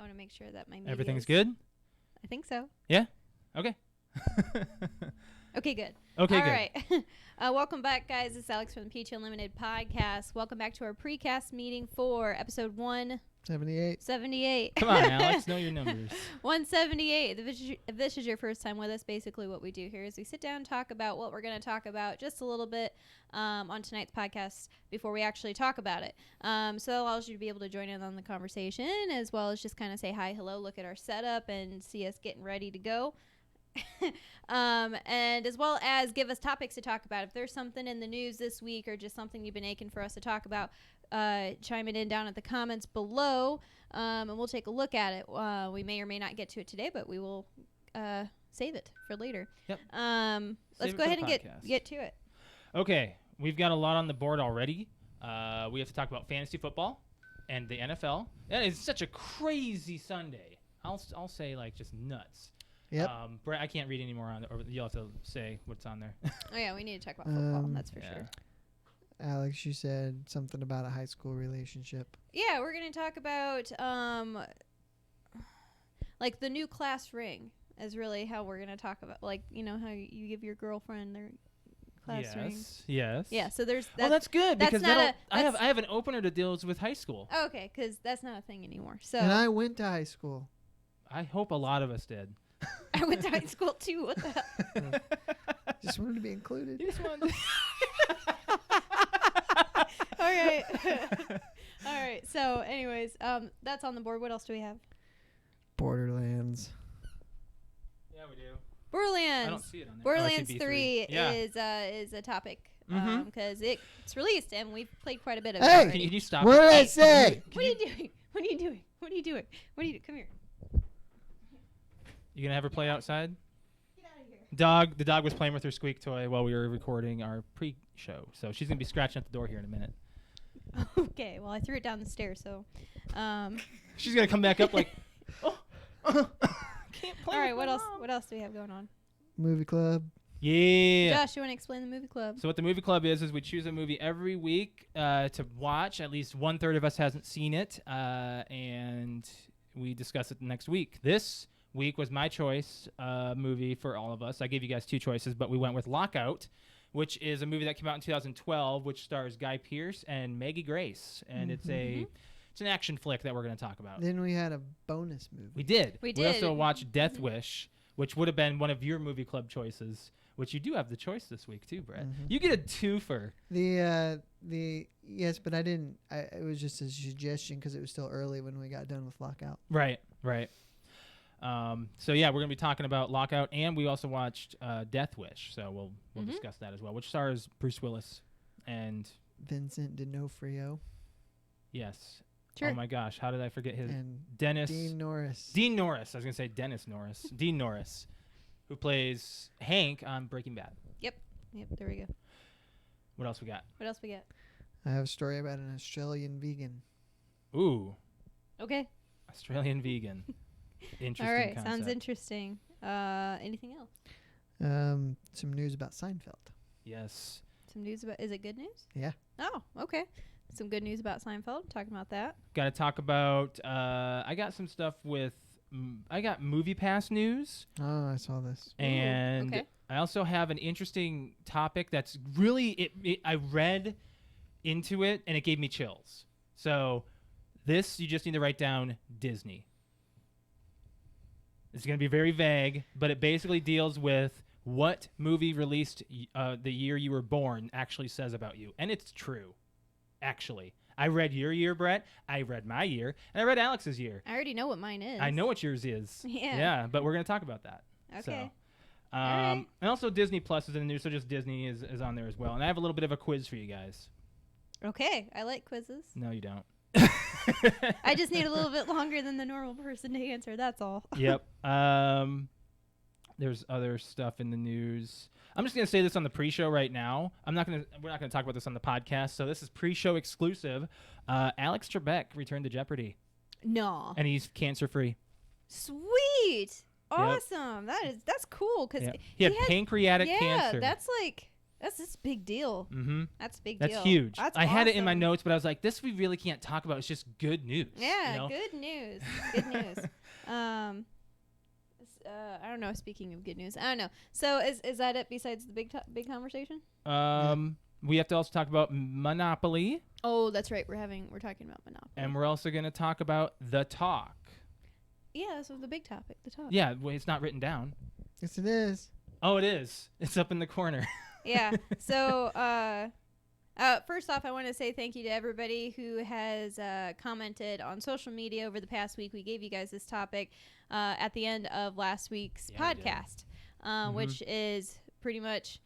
I want to make sure that my media Everything's good? I think so. Yeah? Okay. Okay, good. Okay, All good. right. Welcome back, guys. It's Alex from the PTOUnlimited podcast. Welcome back to our precast meeting for episode 178. Come on, Alex. Know your numbers. 178. If this is your first time with us, basically what we do here is we sit down and talk about what we're going to talk about just a little bit on tonight's podcast before we actually talk about it. So that allows you to be able to join in on the conversation as well as just kind of say hi, hello, look at our setup, and see us getting ready to go. And as well as give us topics to talk about. If there's something in the news this week or just something you've been aching for us to talk about, chime it in down at the comments below, and we'll take a look at it. We may or may not get to it today, but we will save it for later. Yep. Let's go ahead and get to it. Okay, we've got a lot on the board already. We have to talk about fantasy football and the NFL. That is such a crazy Sunday. I'll say like just nuts. Yep. Brett, I can't read anymore on it, or you'll have to say what's on there. Oh yeah, we need to talk about football. That's for sure. Alex, you said something about a high school relationship. Yeah, we're gonna talk about like the new class ring is really how we're gonna talk about, like, you know how you give your girlfriend their class ring. Yes. Yeah. So there's. That's good because I have an opener that deals with high school. Oh, okay, because that's not a thing anymore. So. And I went to high school. I hope a lot of us did. I went to high school too. What the hell? Just wanted to be included. You just wanted All right. All right. So, anyways, that's on the board. What else do we have? Borderlands. Yeah, we do. Borderlands. I don't see it on there. Borderlands Oh, 3 yeah. is a topic because it's released and we've played quite a bit of Hey! it. Can you stop? What did I say? What are you doing? What are you doing? What are you doing? What are you doing? Come here. You gonna have her play outside? Get out of here. The dog was playing with her squeak toy while we were recording our pre-show, so she's gonna be scratching at the door here in a minute. Okay. Well, I threw it down the stairs, so. She's gonna come back up like, can't play. All right. with What my else? mom. What else do we have going on? Movie club. Yeah. Josh, you want to explain the movie club? So what the movie club is we choose a movie every week to watch. At least 1/3 of us hasn't seen it, and we discuss it the next week. This week was my choice movie for all of us. I gave you guys two choices, but we went with Lockout, which is a movie that came out in 2012, which stars Guy Pearce and Maggie Grace, and it's an action flick that we're going to talk about. Then we had a bonus movie. We did. We We also did. watched Death Wish, which would have been one of your movie club choices, which you do have the choice this week too, Brett. You get a twofer. The yes, but I didn't. It was just a suggestion because it was still early when we got done with Lockout. Right. So yeah, we're gonna be talking about Lockout, and we also watched Death Wish. So we'll discuss that as well, which stars Bruce Willis and Vincent D'Onofrio yes. Sure. Oh my gosh, how did I forget his and Dennis Dean Norris. Dean Norris. I was gonna say Dennis Norris. Dean Norris, who plays Hank on Breaking Bad. Yep. There we go. What else we got? What else we got? I have a story about an Australian vegan. Ooh, Okay. Australian vegan. Interesting. All right. concept. Sounds interesting. Anything else? Some news about Seinfeld. Yes. Some news about. Is it good news? Yeah. Oh, okay. Some good news about Seinfeld. Talking about that. Got to talk about. I got some stuff with. I got Movie Pass news. Oh, I saw this. And okay. I also have an interesting topic that's really. I read into it and it gave me chills. So, this you just need to write down Disney. It's going to be very vague, but it basically deals with what movie released the year you were born actually says about you. And it's true, actually. I read your year, Brett. I read my year. And I read Alex's year. I already know what mine is. I know what yours is. Yeah. Yeah, but we're going to talk about that. Okay. So, right. And also Disney Plus is in the news, so just Disney is on there as well. And I have a little bit of a quiz for you guys. Okay. I like quizzes. No, you don't. I just need a little bit longer than the normal person to answer. That's all. Yep. There's other stuff in the news. I'm just gonna say this on the pre-show right now. We're not gonna talk about this on the podcast. So this is pre-show exclusive. Alex Trebek returned to Jeopardy, No. and he's cancer-free. Sweet. Awesome. That's cool because Yeah. He had pancreatic cancer. that's like That's this big deal. Mm-hmm. That's a big deal. That's huge. That's I had it in my awesome. notes, but I was like, this we really can't talk about. It's just good news. Yeah, you know? good news. Good news. I don't know. Speaking of good news, I don't know. So is that it? Besides the big conversation? We have to also talk about Monopoly, Oh, that's right. We're talking about Monopoly. and we're also going to talk about the talk. Yeah, this was the big topic. The talk. Yeah, well, it's not written down. Yes, it is. Oh, it is. It's up in the corner. Yeah. So, first off, I want to say thank you to everybody who has commented on social media over the past week. We gave you guys this topic at the end of last week's podcast, which is pretty much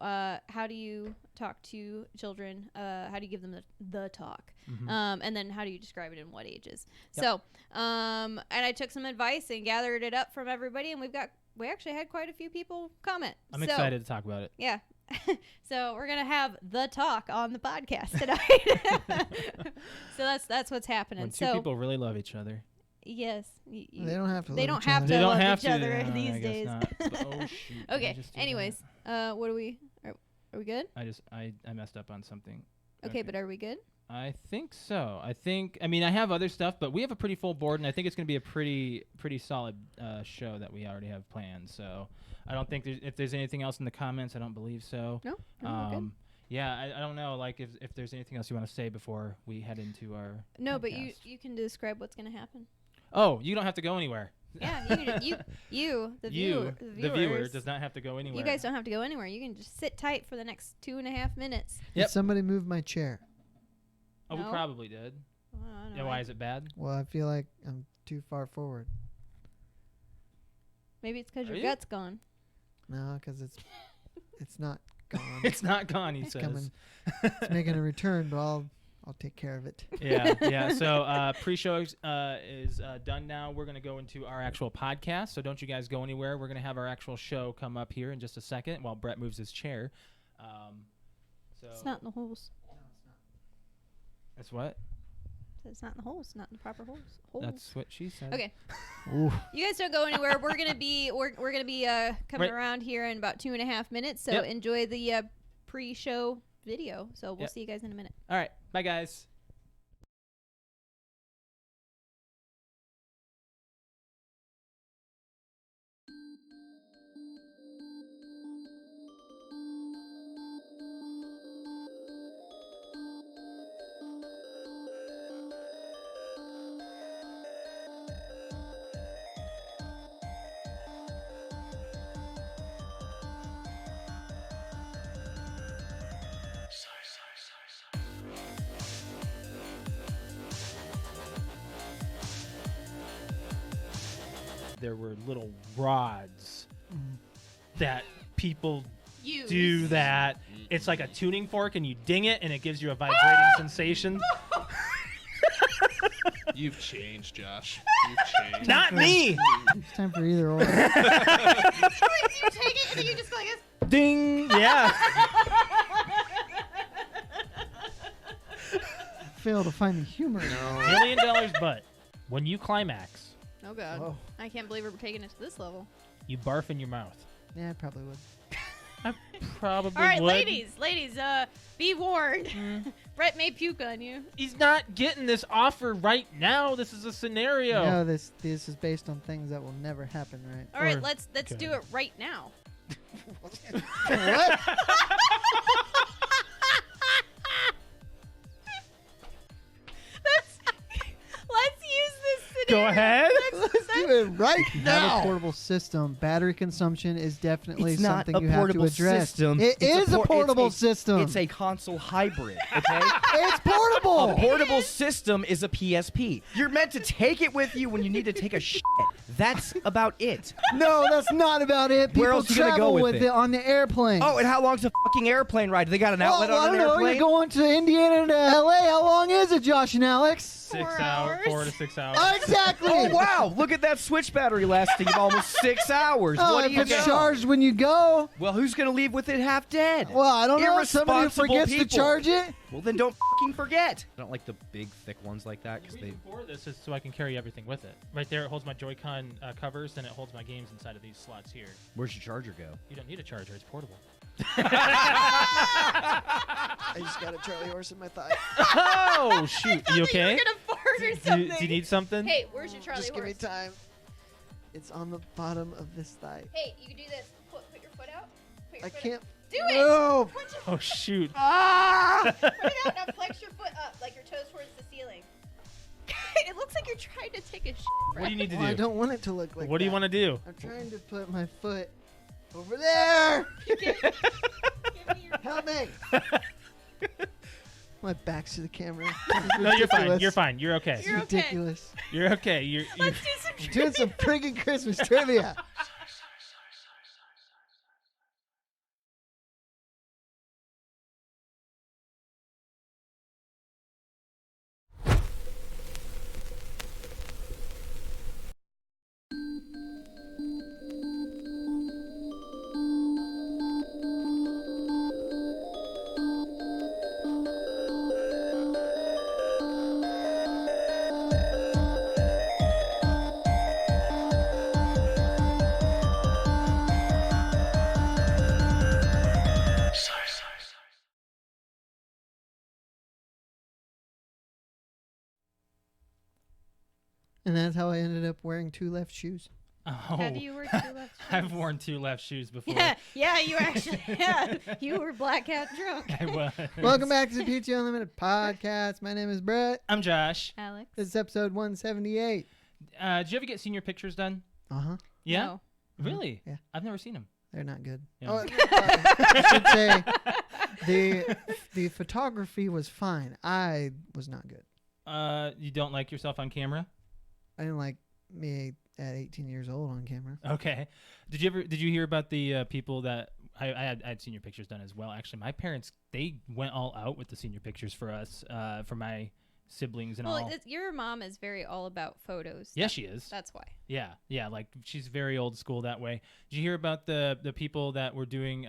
how do you talk to children? How do you give them the talk? And then how do you describe it in what ages? Yep. So, and I took some advice and gathered it up from everybody, and we actually had quite a few people comment. I'm excited to talk about it. Yeah. So we're gonna have the talk on the podcast tonight. So that's what's happening. When two people really love each other. Yes. They don't have to. They love don't each have other. to They don't love have each to. other No, these I guess days. not. Oh shoot. Did I Okay. just do Anyways, what are we? Are we good? I messed up on something. Okay, but are we good? I think so. I mean, I have other stuff, but we have a pretty full board, and I think it's going to be a pretty solid show that we already have planned. So I don't think if there's anything else in the comments, I don't believe so. No, we're good. Yeah, I don't know, like if there's anything else you want to say before we head into our No, but podcast. you can describe what's gonna happen. Oh, you don't have to go anywhere. Yeah, the viewer does not have to go anywhere. You guys don't have to go anywhere. You can just sit tight for the next 2.5 minutes. Did Yep. somebody move my chair? Oh, No. we probably did. Well, I don't Yeah, know. why is it bad? Well, I feel like I'm too far forward. Maybe it's because Are your you? gut's gone. No, because it's not gone. It's not gone, he It's says. coming. It's making a return, but I'll take care of it. Yeah. So pre-show is done now. We're going to go into our actual podcast. So don't you guys go anywhere. We're going to have our actual show come up here in just a second while Brett moves his chair. It's not in the holes. That's what? It's not in the holes. It's not in the proper holes. That's what she said. Okay. Ooh. You guys don't go anywhere. We're gonna be coming Right. around here in about 2.5 minutes. So Yep. enjoy the pre-show video. So we'll Yep. see you guys in a minute. All right. Bye, guys. There were little rods that people do that. It's like a tuning fork, and you ding it, and it gives you a vibrating sensation. You've changed, Josh. You've changed. Not me. It's time for either or. You take it and then you just go like this. Ding. Yeah. Fail to find the humor. $1 million, but when you climax, Oh god. Whoa. I can't believe we're taking it to this level. you barf in your mouth. Yeah, I probably would. I probably All right, would. ladies, be warned. Brett may puke on you. He's not getting this offer right now. This is a scenario. No, this is based on things that will never happen, right? All right, Or- let's do it right now. What? Let's use this Go scenario. ahead. Let's do it right Have now. a portable system. Battery consumption is definitely It's not something a you have to portable address. system. It It's is a portable it's system. It's a console hybrid, okay? It's portable. A portable system is a PSP. You're meant to take it with you when you need to take a shit. That's about it. No, that's not about it. People Where else you gonna travel go with with it? it on the airplane. Oh, and how long's a fucking airplane ride? Do they got an outlet well, I on don't an know. airplane? You're going to Indiana to LA. How long is it, Josh and Alex? 6 4 hours. hours. 4 to 6 hours. Exactly. Oh, wow. Look at that Switch battery lasting almost 6 hours. Oh, What if do you it's know? charged when you go. Well, who's going to leave with it half dead? Well, I don't know. Somebody who Irresponsible forgets to people. charge it. Well, then don't fucking forget. I don't like the big, thick ones like that The because reason for this is so I can carry everything with it. Right there, it holds my Joy-Con covers, and it holds my games inside of these slots here. Where's your charger go? You don't need a charger; it's portable. I just got a Charlie horse in my thigh. Oh shoot! You okay? You're gonna fart or Do something. you need something? Hey, where's your Charlie Just give me horse? time. It's on the bottom of this thigh. Hey, you can do this. Put your foot out. Put your I foot can't. Out. Do it. No. Put your Oh shoot! Ah! Put it out. Now flex your foot up, like your toes towards the ceiling. It looks like you're trying to take a shit. What do you need to Well, I do? don't want it to look like What do you that. want to do? I'm trying to put my foot over there. Give me your Help me. My back's to the camera. No, you're fine. Ridiculous. You're fine. You're okay. It's You're okay. ridiculous. You're okay. You're Let's do some I'm doing some friggin' Christmas trivia. And that's how I ended up wearing 2 left shoes. Oh, Have you worn 2 left shoes? I've worn 2 left shoes before. Yeah, you actually have. You were blackout drunk. I was. Welcome back to the PTOUnlimited podcast. My name is Brett. I'm Josh. Alex. This is episode 178. Did you ever get senior pictures done? Uh-huh. Yeah. No. Really? Yeah. I've never seen them. They're not good. Yeah. Oh, I should say the photography was fine. I was not good. You don't like yourself on camera? I didn't like me at 18 years old on camera. Okay. Did you hear about the people that I had senior pictures done as well? Actually, my parents, they went all out with the senior pictures for us, for my siblings and all. Your mom is very all about photos. Yeah, she is. That's why. Yeah, like she's very old school that way. Did you hear about the people that were doing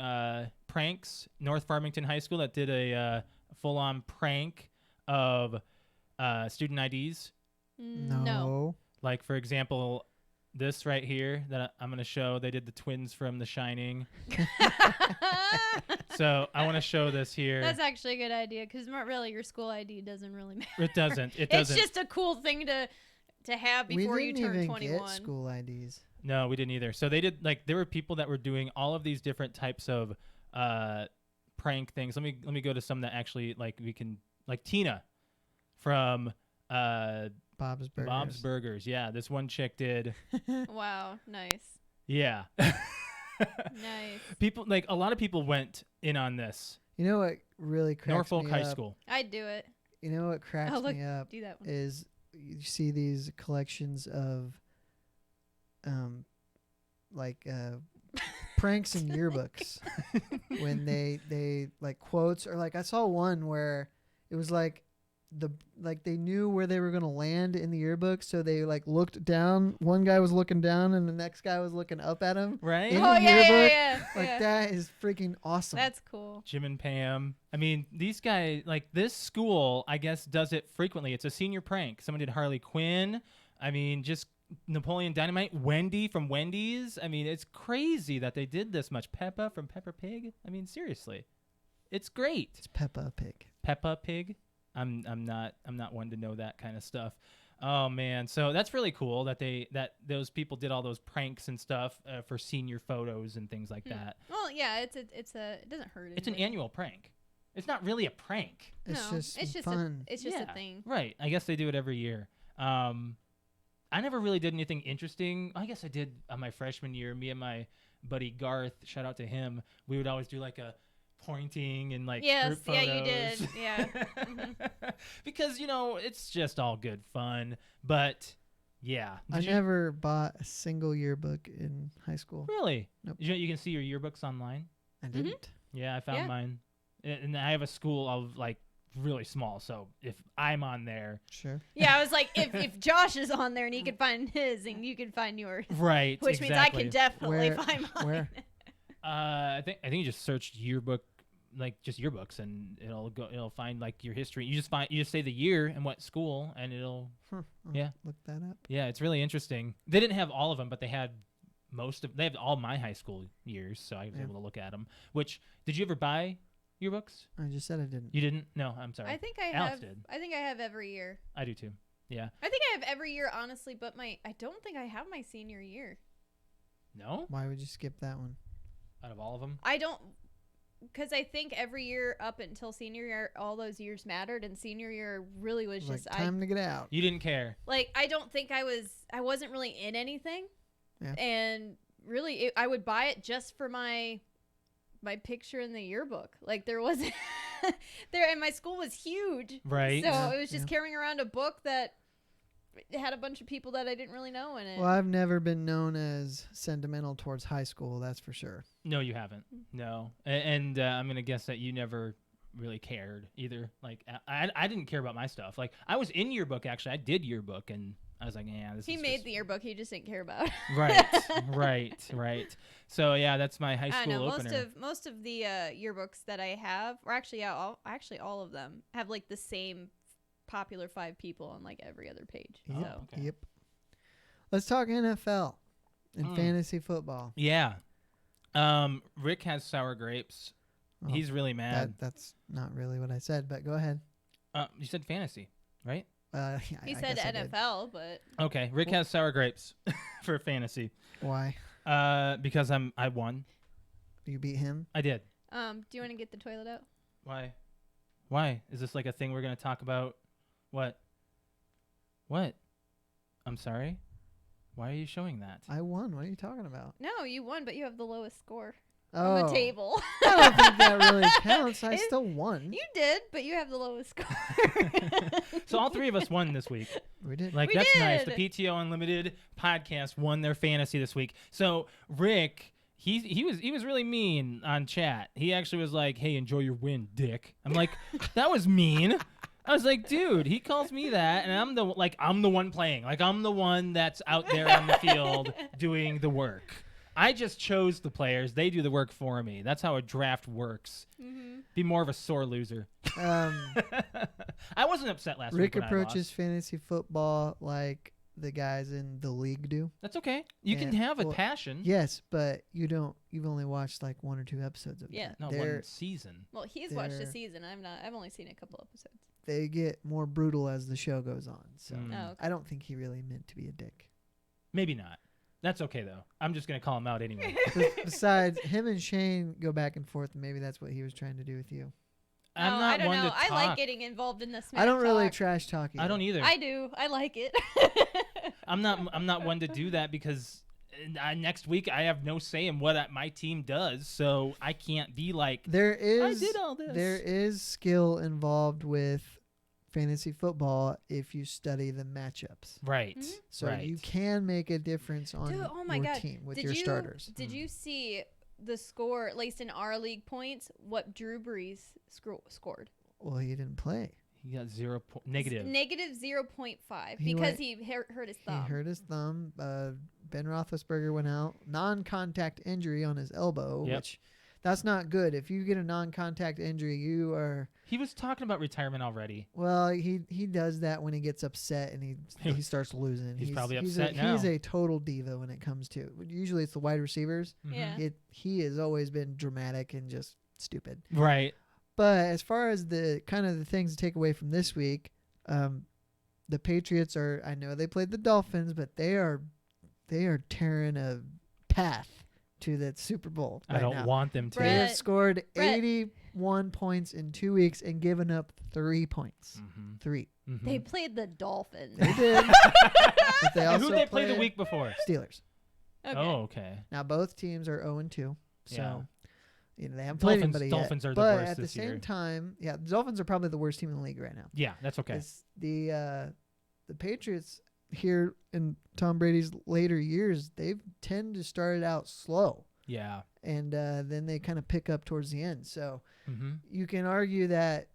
pranks? North Farmington High School that did a full-on prank of student IDs. No. Like, for example, this right here that I'm going to show, they did the twins from The Shining. So I want to show this here. That's actually a good idea because really your school ID doesn't really matter. It doesn't. It It's doesn't. just a cool thing to have before we you didn't turn even 21. get school IDs. No, we didn't either. So they did, like, there were people that were doing all of these different types of prank things. Let me go to some that actually, like, we can, like Tina from Bob's Burgers. Bob's Burgers. Yeah, this one chick did. Wow, nice. Yeah. Nice. People, like, a lot of people went in on this. You know what really cracks Norfolk me High up? School. I'd do it. You know what cracks Oh, look, me up do that one. is you see these collections of pranks in yearbooks when they like quotes, or like I saw one where it was like they knew where they were going to land in the yearbook, so they like looked down. One guy was looking down and the next guy was looking up at him. Right? In Oh, the yeah, yearbook. yeah. Like that is freaking awesome. That's cool. Jim and Pam. I mean, these guys, like, this school, I guess, does it frequently. It's a senior prank. Someone did Harley Quinn. I mean, just Napoleon Dynamite. Wendy from Wendy's. I mean, it's crazy that they did this much. Peppa from Peppa Pig. I mean, seriously, it's great. It's Peppa Pig. Peppa Pig. I'm not one to know that kind of stuff. Oh man, so that's really cool that those people did all those pranks and stuff for senior photos and things like that. Well, yeah, it doesn't hurt. It's an anybody. annual prank. It's not really a prank. It's No, just it's just fun. It's just Yeah, a thing. right? I guess they do it every year. I never really did anything interesting. I guess I did on my freshman year. Me and my buddy Garth, shout out to him. We would always do like a pointing and like Yes, group yeah, photos. you did. Yeah. Mhm. Because it's just all good fun. But yeah, I Did you- never bought a single yearbook in high school. really. Nope. You can see your yearbooks online. I didn't. Yeah, I found Yeah. mine, and I have a school of like really small. So if I'm on there, Sure. Yeah, I was like, if Josh is on there and he can find his and you can find yours, right? which means I can exactly. definitely Where- find mine. where? I think you just search yearbook, like just yearbooks, and it'll find like your history. You just say the year and what school, and it'll Huh. I'll Yeah. Look that up. it's really interesting. They didn't have all of them, but they had they have all my high school years, so I was Yeah. able to look at them. Which, did you ever buy yearbooks? I just said I didn't. You didn't? No, I'm sorry. I think I Alex have. did. I think I have every year. I do too. Yeah. I think I have every year, honestly, but I don't think I have my senior year. No? Why would you skip that one? Out of all of them? I don't, because I think every year up until senior year, all those years mattered, and senior year really was Like, just time to get out. You didn't care. I don't think I wasn't really in anything, Yeah. and really I would buy it just for my picture in the yearbook. Like there wasn't there, and my school was huge, Right. so Yeah, it was just yeah. carrying around a book that had a bunch of people that I didn't really know in it. Well, I've never been known as sentimental towards high school, that's for sure. No, you haven't. No. And I'm going to guess that you never really cared either. Like, I didn't care about my stuff. Like, I was in yearbook, actually. I did yearbook, and I was like, yeah, this He is made just... the yearbook. He just didn't care about it. Right. So, yeah, that's my high I school know opener. most of the yearbooks that I have, or actually, yeah, all of them have like the same popular 5 people on like every other page. Yep. So Okay. Yep. Let's talk NFL and Mm. fantasy football. Yeah. Rick has sour grapes. Well, He's really mad. That's not really what I said, but go ahead. You said fantasy, right? Yeah, he I said guess I did. NFL, but Okay. Rick has sour grapes for fantasy. Why? Because I won. You beat him? I did. do you want to get the toilet out? Why? Why? Is this like a thing we're going to talk about? What? I'm sorry? Why are you showing that? I won. What are you talking about? No, you won, but you have the lowest score Oh, on the table. I don't think that really counts. I It- still won. You did, but you have the lowest score. So all 3 of us won this week. We did. Like, We that's nice. The did. PTO Unlimited podcast won their fantasy this week. So Rick, he was really mean on chat. He actually was like, "Hey, enjoy your win, dick." I'm like, that was mean. I was like, dude, he calls me that, and I'm the one playing. Like, I'm the one that's out there on the field doing the work. I just chose the players. They do the work for me. That's how a draft works. Mm-hmm. Be more of a sore loser. Um, I wasn't upset last Rick week when I approaches lost. fantasy football like the guys in the league do. That's okay. You can Yeah, have a well, passion. Yes, but you've only watched like 1 or 2 episodes of Yeah. that. Not They're- one season. Well, he's watched a They're- season. I've only seen a couple episodes. They get more brutal as the show goes on. So Mm. Oh, okay. I don't think he really meant to be a dick. Maybe not. That's okay, though. I'm just going to call him out anyway. Besides, him and Shane go back and forth, and maybe that's what he was trying to do with you. I'm Oh, not I don't one know. to I talk. like getting involved in the smack I don't really talk. trash talk you. I don't either. I do. I like it. I'm not one to do that because next week I have no say in what my team does, so I can't be like, There I is did all this. there is skill involved with fantasy football if you study the matchups. right. Mhm. So right. you can make a difference on Dude, oh my your God. team with Did your you- starters. Did you see the score, at least in our league points, what Drew Brees scored? Well, he didn't play. He got negative. Negative 0.5 He because went- he hurt his He thumb. hurt his thumb. Ben Roethlisberger went out. Non-contact injury on his elbow, Yep. which that's not good. If you get a non-contact injury, you are He was talking about retirement already. well. He does that when he gets upset and he starts losing. He's probably He's upset now. He's a total diva when it comes to. Usually it's the wide receivers. Mhm. Yeah. He has always been dramatic and just stupid. Right. But as far as the kind of the things to take away from this week, the Patriots are. I know they played the Dolphins, but they are tearing a path to the Super Bowl. I right don't now. want them to. They have Brett, scored Brett. 81 points in 2 weeks and given up 3 points. Mhm. 3. Mhm. They played the Dolphins. They did. But they And also who they played the played week before? Steelers. Okay. Oh, okay. Now both teams are 0-2. So Yeah. they haven't played anybody yet. Dolphins are the but worst at the this same year. time, yeah, the Dolphins are probably the worst team in the league right now. Yeah, that's okay. It's the Patriots here in Tom Brady's later years, they tend to start it out slow, Yeah. and then they kind of pick up towards the end. So Mm-hmm. you can argue that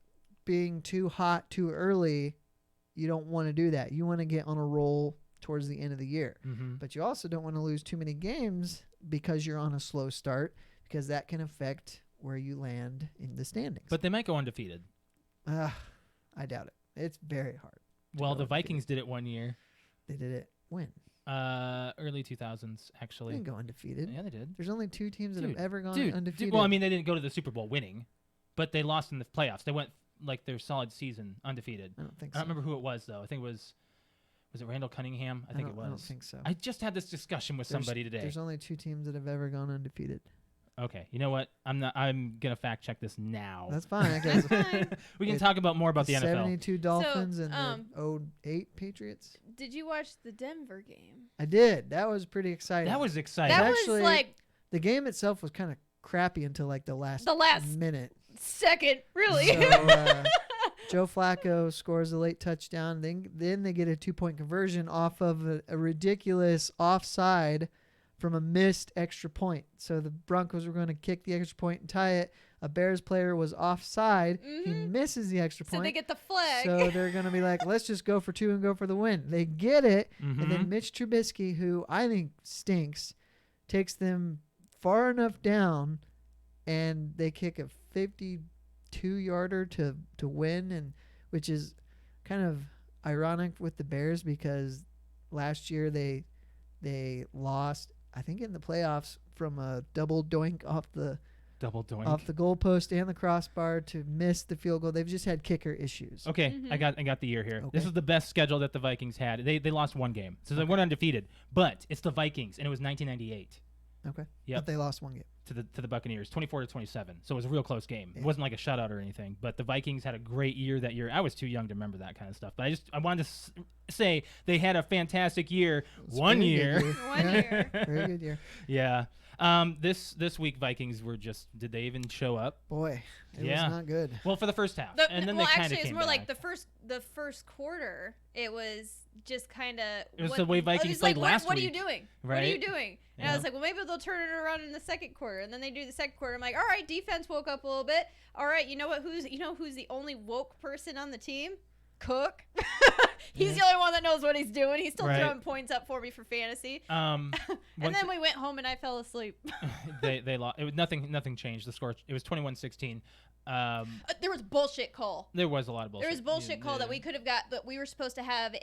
being too hot too early, you don't want to do that. You want to get on a roll towards the end of the year. Mm-hmm. But you also don't want to lose too many games because you're on a slow start, because that can affect where you land in the standings. But they might go undefeated. I doubt it. It's very hard. Well, go the undefeated. Vikings did it one year. They did it when? Early 2000s, They actually. didn't go undefeated. Yeah, they did. There's only 2 teams that have ever gone Dude, undefeated. well, I mean, they didn't go to the Super Bowl winning, but they lost in the playoffs. They went like their solid season undefeated. I don't think I so. don't remember who it was though. I think it was it Randall Cunningham? I think it was. I don't think so. I just had this discussion with somebody today. There's only 2 teams that have ever gone undefeated. Okay, you know what? I'm gonna fact check this now. That's fine. I guess. We can It- talk about more about the NFL. 72 Dolphins and the 08 Patriots. Did you watch the Denver game? I did. That was pretty exciting. That was exciting. That actually- was like The game itself was kind of crappy until like the last minute. second, really. So, Joe Flacco scores a late touchdown. Then they get a 2-point conversion off of a ridiculous offside from a missed extra point. So the Broncos were going to kick the extra point and tie it. A Bears player was offside. He misses the extra So point. they get the flag. So they're going to be like, let's just go for 2 and go for the win. They get it. And then Mitch Trubisky, who I think stinks, takes them far enough down, and they kick a 52-yarder to win, and which is kind of ironic with the Bears because last year they lost, I think, in the playoffs from a double doink off the goalpost and the crossbar to miss the field goal. They've just had kicker issues. Okay, I got the year here. Okay. This is the best schedule that the Vikings had. They lost 1 game, so they weren't undefeated. But it's the Vikings, and it was 1998 Okay. Yep. But they lost 1 game. to the Buccaneers, 24-27. So it was a real close game. Yeah. It wasn't like a shutout or anything. But the Vikings had a great year that year. I was too young to remember that kind of stuff. But I wanted to say they had a fantastic year. It's a One very year. good One year. Very good year. Yeah. This week Vikings were just. Did they even show up? Boy, it Yeah. was not good. Well, for the first half, and then well, they kind of actually, it's came more back. like the first quarter. It was just kind of. It was the way Vikings played last What are you week, doing? right? What are you doing? And I Yeah. was like, well, maybe they'll turn it around in the second quarter, and then they do the second quarter. I'm like, all right, defense woke up a little bit. All right, you know what? Who's the only woke person on the team? Cook. He's the only one that knows what he's doing. He's still Right. throwing points up for me for fantasy. One And then we went home and I fell asleep. they lost. It was nothing changed. The score. It was 21-16. There was bullshit call. There was a lot of bullshit. There was bullshit call that Yeah. we could have got, but we were supposed to have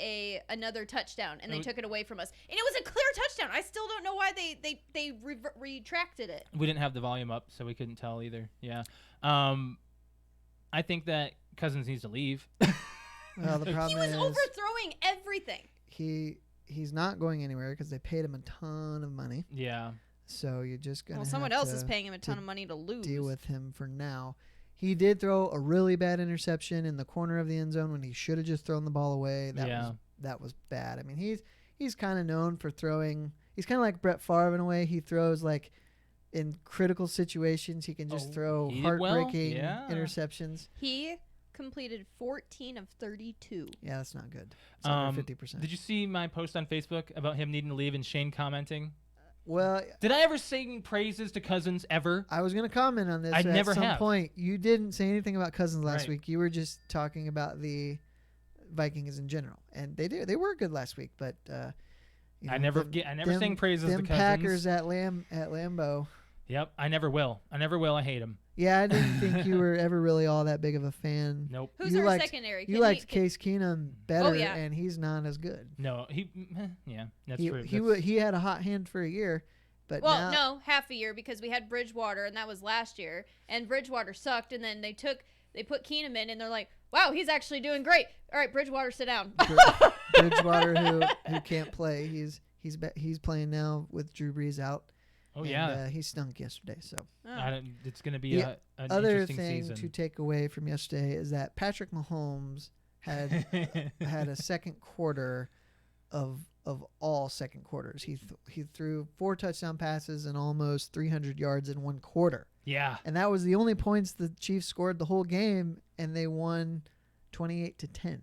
another touchdown, and they was- took it away from us. And it was a clear touchdown. I still don't know why they retracted it. We didn't have the volume up, so we couldn't tell either. Yeah. I think that Cousins needs to leave. Well, the He problem was is overthrowing everything. he's not going anywhere because they paid him a ton of money. Yeah. So you're just gonna. Well, someone have else is to paying him a ton of money to lose. deal with him for now. He did throw a really bad interception in the corner of the end zone when he should have just thrown the ball away. That was bad. I mean, he's kind of known for throwing. He's kind of like Brett Favre in a way. He throws like in critical situations. He can just throw he did well. heartbreaking Yeah. interceptions. He completed 14 of 32. Yeah, that's not good. It's under 50%. Did you see my post on Facebook about him needing to leave and Shane commenting? Well, Did I ever sing praises to Cousins ever? I was going to comment on this. I at never some have. point. You didn't say anything about Cousins last Right. week. You were just talking about the Vikings in general, and they were good last week. But you know, I never sing praises to them Cousins. Packers at Lambeau. Yep, I never will. I hate him. Yeah, I didn't think you were ever really all that big of a fan. Nope. Who's You our liked- secondary? You Can liked he- Case Keenum better, yeah. and he's not as good. No, yeah, that's he true. he had a hot hand for a year, but Well, now, no, half a year because we had Bridgewater, and that was last year. And Bridgewater sucked, and then they put Keenum in, and they're like, wow, he's actually doing great. All right, Bridgewater, sit down. Bridgewater who can't play. He's playing now with Drew Brees out. Oh and, yeah. he stunk yesterday. So It's going to be The an other interesting thing season. to take away from yesterday is that Patrick Mahomes had a second quarter of all second quarters. He threw 4 touchdown passes and almost 300 yards in one quarter. Yeah. And that was the only points the Chiefs scored the whole game, and they won 28-10.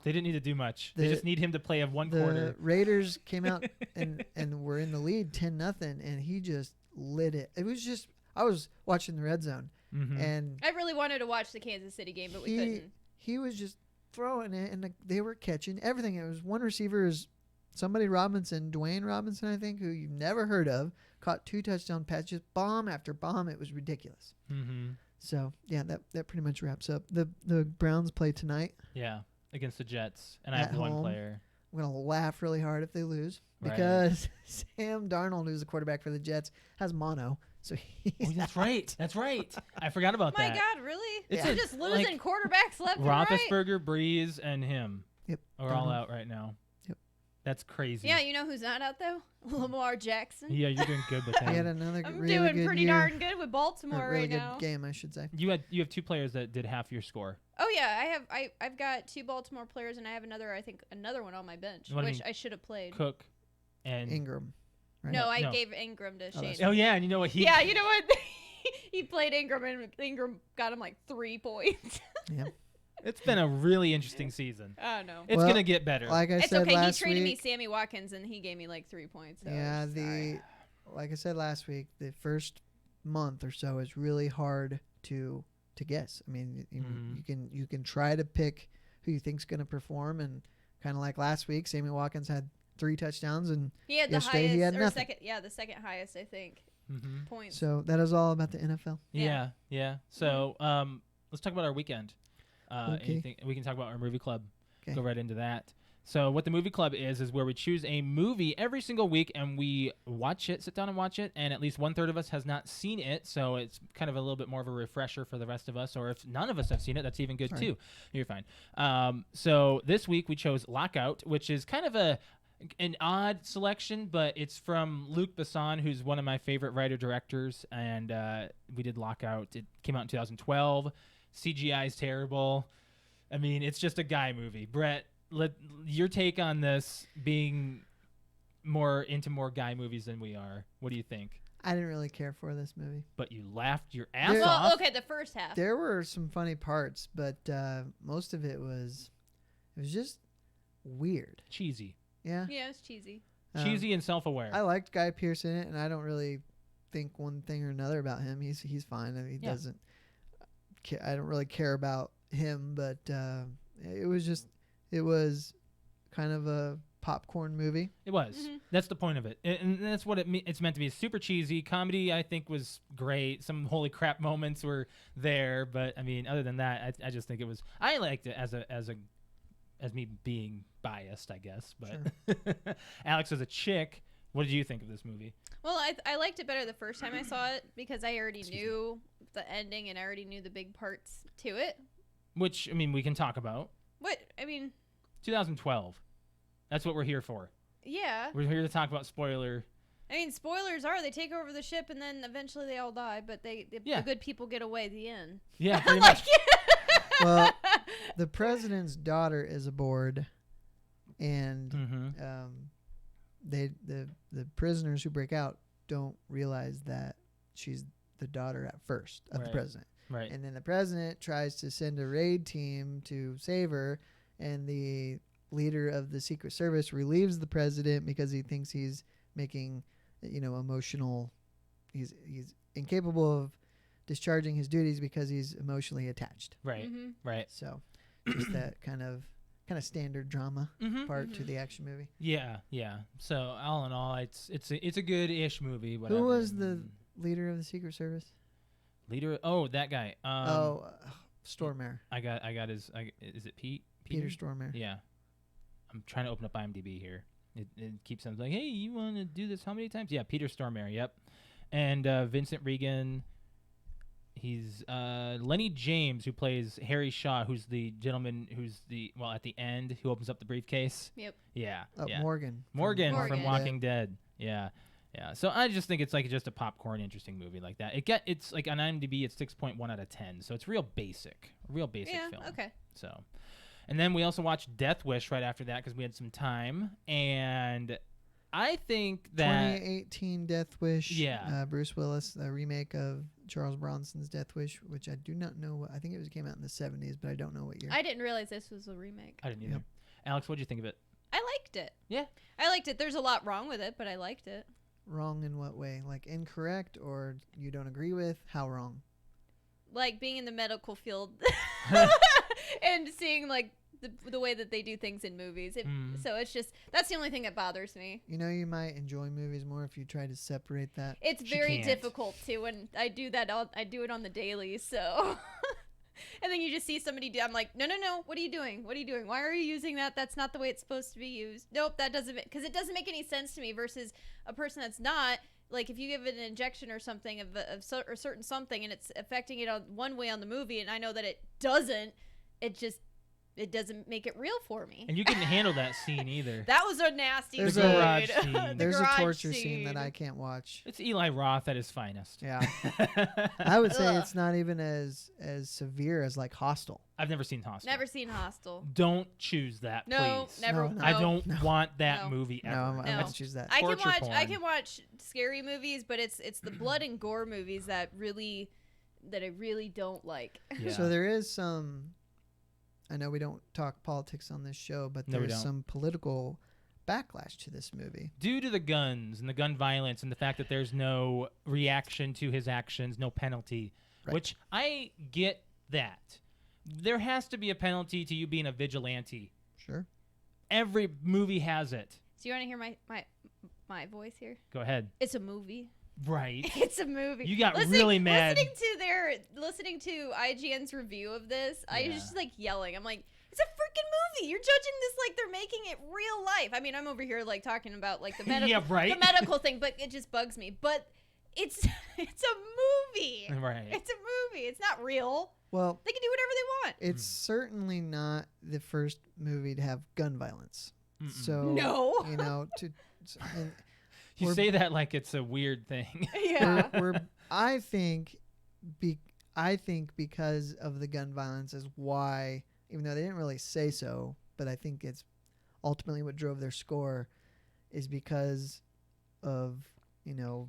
They didn't need to do much. The- They just need him to play one The quarter. Raiders came out and were in the lead 10-0, and he just lit it. It was just, I was watching the red zone, Mhm. and I really wanted to watch the Kansas City game, but we couldn't. he was just throwing it, and they were catching everything. It was one receiver is somebody Robinson, Dwayne Robinson, I think, who you've never heard of, caught 2 touchdown passes, just bomb after bomb. It was ridiculous. Mhm. So yeah, that pretty much wraps up. The Browns play tonight. Yeah, against the Jets, and I At have one home. player. I'm gonna laugh really hard if they lose Right. because Sam Darnold, who's the quarterback for the Jets, has mono. So Oh, that's right. That's right. I forgot about My that. God, really? It's They're a- just losing like, quarterbacks left and right. Roethlisberger, Breeze, and him Yep. are all Darnold. out right now. Yep. That's crazy. Yeah, you know who's not out though? Lamar Jackson. Yeah, you're doing good with He had him. another I'm really doing good pretty year, darn good with or Baltimore really right good now. game, I should say. You have 2 players that did half your score. Oh yeah, I've got 2 Baltimore players and I have another one on my bench, What do you which mean? I should have played. Cook and Ingram. Right? No, I No. gave Ingram to Shane. that's Oh yeah, and you know what Yeah, you know what? He played Ingram and Ingram got him like 3 points. Yeah. It's been a really interesting season. Oh no. It's Well, gonna get better. Like I It's said okay. He last traded me week. Sammy Watkins and he gave me like 3 points. So Yeah, sorry. like I said last week, the first month or so is really hard to guess. I mean, Mhm. you can try to pick who you think's going to perform, and kind of like last week, Sammy Watkins had 3 touchdowns, and He had the yesterday highest he had or nothing. second. Yeah, the second highest I think Mhm. points. so that is all about the NFL. Yeah, yeah. So let's talk about our weekend. Okay. Anything we can talk about our movie club. Okay. Go right into that. So what the movie club is where we choose a movie every single week and we watch it, sit down and watch it, and at least 1/3 of us has not seen it, so it's kind of a little bit more of a refresher for the rest of us. Or if none of us have seen it, that's even good Sorry. too. You're fine. So this week we chose Lockout, which is kind of an odd selection, but it's from Luc Besson, who's one of my favorite writer-directors, and we did Lockout. It came out in 2012. CGI is terrible. I mean, it's just a guy movie. Brett, your take on this being more into more guy movies than we are. What do you think? I didn't really care for this movie. But you laughed your ass There- off. Well, okay, the first half. There were some funny parts, but most of it was just weird. Cheesy. Yeah. Yeah, it's cheesy. Cheesy and self-aware. I liked Guy Pearce in it, and I don't really think one thing or another about him. He's fine. I mean, he Yeah. doesn't. I don't really care about him, but it was kind of a popcorn movie. It was. Mhm. That's the point of it. And that's what it's meant to be. It's super cheesy. Comedy, I think, was great. Some holy crap moments were there. But, I mean, other than that, I just think it was... I liked it as me being biased, I guess. But Alex, as a chick, what did you think of this movie? Well, I liked it better the first time I saw it because I already Excuse knew the ending and I already knew the big parts to it. Which, I mean, we can talk about. What? I mean, 2012. That's what we're here for. yeah. We're here to talk about spoiler. I mean, spoilers are they take over the ship and then eventually they all die, but the Yeah. good people get away. The end. Yeah, pretty much. Well, the president's daughter is aboard, and Mm-hmm. the prisoners who break out don't realize that she's the daughter at first of the Right. president. Right. And then the president tries to send a raid team to save her, and the leader of the Secret Service relieves the president because he thinks he's making, emotional. He's incapable of discharging his duties because he's emotionally attached. Right. Mm-hmm. Right. So, just that kind of standard drama Mm-hmm. part to the action movie. Yeah. Yeah. So all in all, it's a good-ish movie. Whatever. Who was the leader of the Secret Service? leader? Oh, that guy. Stormare. I got his. Is it Pete? Peter Stormare. Yeah. I'm trying to open up IMDb here. It keeps saying like, hey, you want to do this how many times? Yeah, Peter Stormare. Yep. And Vincent Regan. He's Lenny James, who plays Harry Shaw, who's the gentleman who's at the end who opens up the briefcase. Yep. Yeah. yeah. Morgan. Morgan from Morgan. Walking Dead. Yeah. Yeah. So I just think it's like just a popcorn interesting movie like that. It's like on IMDb it's 6.1 out of 10. So it's real basic Yeah. film. Okay. So, and then we also watched Death Wish right after that because we had some time, and I think that 2018 Death Wish. Yeah. Bruce Willis, the remake of Charles Bronson's Death Wish, which I do not know. I think it came out in the 70s, but I don't know what year. I didn't realize this was a remake. I didn't either. Yep. Alex, what did you think of it? I liked it. Yeah. I liked it. There's a lot wrong with it, but I liked it. Wrong in what way? Like incorrect, or you don't agree with? How wrong? Like being in the medical field and seeing like the way that they do things in movies. So it's just that's the only thing that bothers me. You might enjoy movies more if you try to separate that. It's She very can't. difficult to, and I do that. I do it on the daily. So And then you just see somebody do. I'm like, no, what are you doing? What are you doing? Why are you using that? That's not the way it's supposed to be used. Nope, that doesn't, because it doesn't make any sense to me. Versus a person that's not, like, if you give it an injection or something of a certain something, and it's affecting it on one way on the movie, and I know that it doesn't, it doesn't make it real for me. And you couldn't handle that scene either. That was a nasty There's scene. a garage scene. The There's a garage torture scene that I can't watch. It's Eli Roth at his finest. Yeah. I would say Ugh. it's not even as severe as like Hostel. I've never seen Hostel. Never seen Hostel. Don't choose that, No, please. never. No, no. I don't want that No. movie ever. No, I'm No. going to choose that. I can Torture watch. I porn. can watch scary movies, but it's the blood and gore movies that I really don't like. Yeah. So there is some. I know we don't talk politics on this show, but No, we there's don't. some political backlash to this movie. Due to the guns and the gun violence and the fact that there's no reaction to his actions, no penalty, Right. which I get that. There has to be a penalty to you being a vigilante. Sure. Every movie has it. So you want to hear my voice here? Go ahead. It's a movie. Right. It's a movie. You got really mad. Listening to IGN's review of this, I was Yeah. just like yelling. I'm like, it's a freaking movie. You're judging this like they're making it real life. I mean, I'm over here like talking about like the medical, Yeah, right. the medical thing, but it just bugs me. But it's a movie. Right. It's a movie. It's not real. Well, They can do whatever they want. it's certainly not the first movie to have gun violence. Mm-mm. So No. you know, and You we're- say that like it's a weird thing. Yeah. I think because of the gun violence is why, even though they didn't really say so, but I think it's ultimately what drove their score is because of, you know,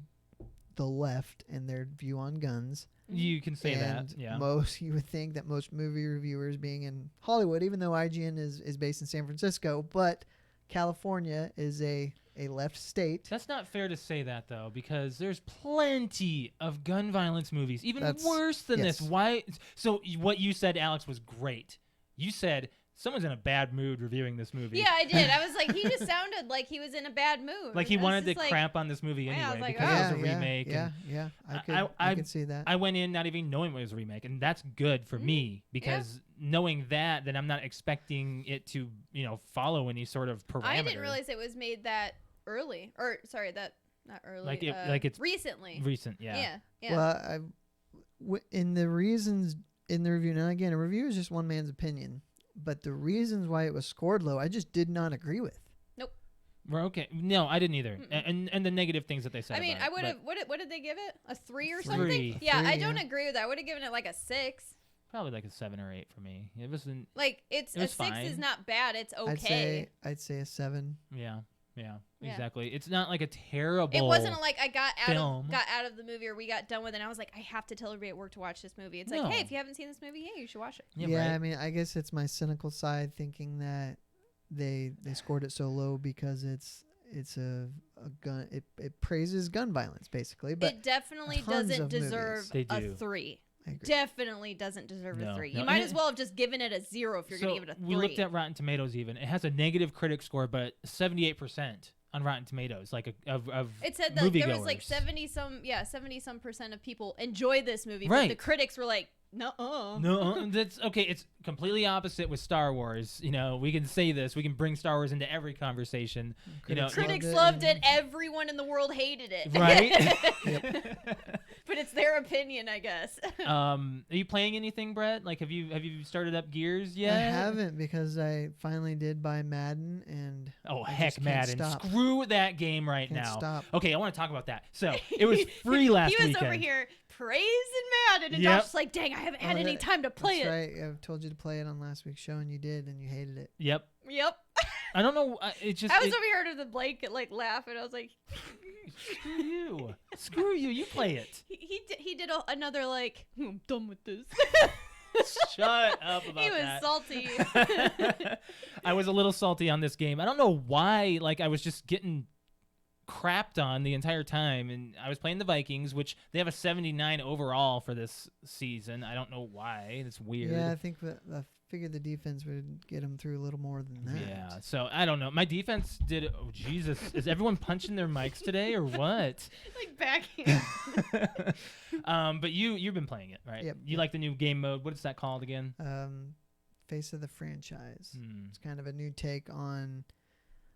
the left and their view on guns. You can say and that. Yeah. you would think that most movie reviewers being in Hollywood, even though IGN is based in San Francisco, but California is a left state. That's not fair to say that though, because there's plenty of gun violence movies, even That's- worse than yes. this. Why? So what you said, Alex, was great. You said someone's in a bad mood reviewing this movie. Yeah, I did. I was like, he just sounded like he was in a bad mood. Like he I was wanted to just like, crap on this movie Yeah, I anyway was like, because oh. it was a remake. Yeah, and yeah. I- I could see that. I went in not even knowing it was a remake, and that's good for me because knowing that, then I'm not expecting it to, follow any sort of parameter. I didn't realize it was made that early. Or sorry, that not early. Like it's recently. recent. Yeah. Yeah. Well, in the reasons in the review, now again, a review is just one man's opinion, but the reasons why it was scored low, I just did not agree with. We're okay. No, I didn't either. Mm-mm. And the negative things that they said. I mean, about I would it, have. What did they give it? A 3 or Three. something? Yeah, I Three, don't yeah. agree with that. I would have given it like a 6. but probably like a 7 or 8 for me. It wasn't. Like It a was 6 is fine. not bad. It's okay. I'd say a 7. Yeah. Yeah. Exactly. It's not like a terrible. It wasn't like I got film. out of the movie or we got done with it and I was like, I have to tell everybody at work to watch this movie. It's No. like, hey, if you haven't seen this movie, hey, you should watch it. Yeah. I mean, I guess it's my cynical side thinking that they scored it so low because it's a gun. It praises gun violence basically, but it definitely tons doesn't of deserve movies. They a do. 3. I agree. Definitely doesn't deserve No, a 3. no, You might and as it- well have just given it a 0 if you're So going to give it a 3. we looked at Rotten Tomatoes. Even it has a negative critic score, but 78% on Rotten Tomatoes. Like of it said that there was moviegoers. like 70 some percent of people enjoy this movie, Right. but the critics were like, no. No, that's okay. It's completely opposite with Star Wars. We can say this. We can bring Star Wars into every conversation. Critics loved it. Everyone in the world hated it. Right? But it's their opinion, I guess. Are you playing anything, Brett? Like, have you started up Gears yet? I haven't because I finally did buy Madden and Oh I heck, just can't Madden! stop. Screw that game right Can't now. stop. Okay, I want to talk about that. So it was free last he was weekend. over here praising Madden, and Yep. Josh's like, dang, I haven't had Oh, any that- time to play That's it. right. I told you to play it on last week's show and you did and you hated it. Yep. Yep. I don't know. It just. I was over here under the blanket, like, laughing. I was like, Screw you. Screw you. You play it. he did another, like, I'm done with this. Shut up about He was that. salty. I was a little salty on this game. I don't know why. Like, I was just getting crapped on the entire time, and I was playing the Vikings, which they have a 79 overall for this season. I don't know why. It's weird. Yeah, I think the figured the defense would get them through a little more than that. Yeah. So I don't know. My defense did. Oh Jesus! Is everyone punching their mics today or what? Like backhand. But you've been playing it, right? Yep, You yep. like the new game mode? What is that called again? Face of the franchise. Hmm. It's kind of a new take on.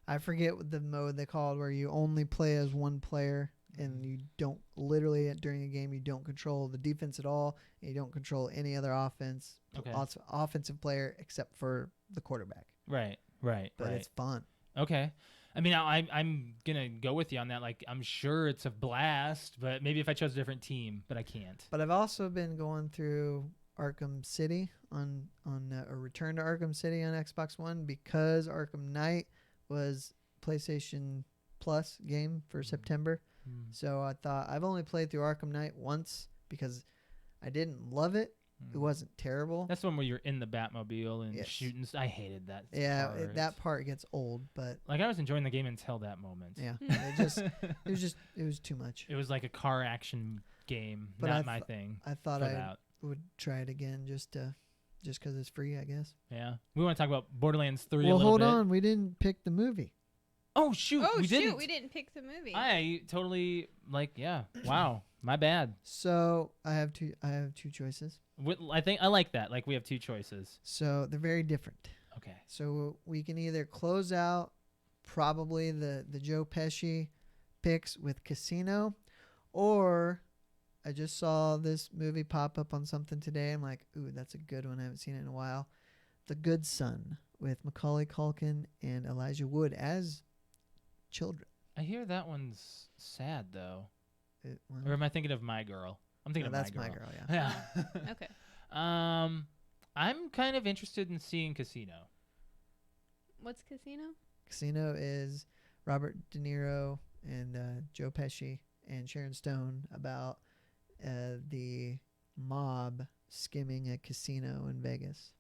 I forget what the mode they called, where you only play as one player and you don't literally during a game you don't control the defense at all. And you don't control any other Okay. offensive player except for the quarterback. Right. But it's fun. Okay. I mean, I'm gonna go with you on that. Like, I'm sure it's a blast, but maybe if I chose a different team, but I can't. But I've also been going through Arkham City on a Return to Arkham City on Xbox One because Arkham Knight was PlayStation Plus game for September. So I thought I've only played through Arkham Knight once because I didn't love it. It wasn't terrible. That's the one where you're in the Batmobile and Yes. shooting. I hated that. Yeah, part. that part gets old, but Like I was enjoying the game until that moment. yeah, it was too much. It was like a car action game, But not I my thing. I thought for I that. would try it again just because it's free, I guess. Yeah. We want to talk about Borderlands 3 a Well, little hold bit. on, we didn't pick the movie. Oh shoot, Oh we shoot, didn't. we didn't pick the movie. I totally yeah. Wow, my bad. So I have two choices. I think I like that. Like we have two choices. So they're very different. Okay. So we can either close out probably the Joe Pesci picks with Casino, or I just saw this movie pop up on something today. I'm like, ooh, that's a good one. I haven't seen it in a while. The Good Son with Macaulay Culkin and Elijah Wood as children. I hear that one's sad though. Well, Or am I thinking of My Girl? I'm thinking no, of that's My My Girl. Girl, yeah. Yeah. Okay. I'm kind of interested in seeing Casino. What's Casino? Casino is Robert De Niro and Joe Pesci and Sharon Stone about the mob skimming a casino in Vegas.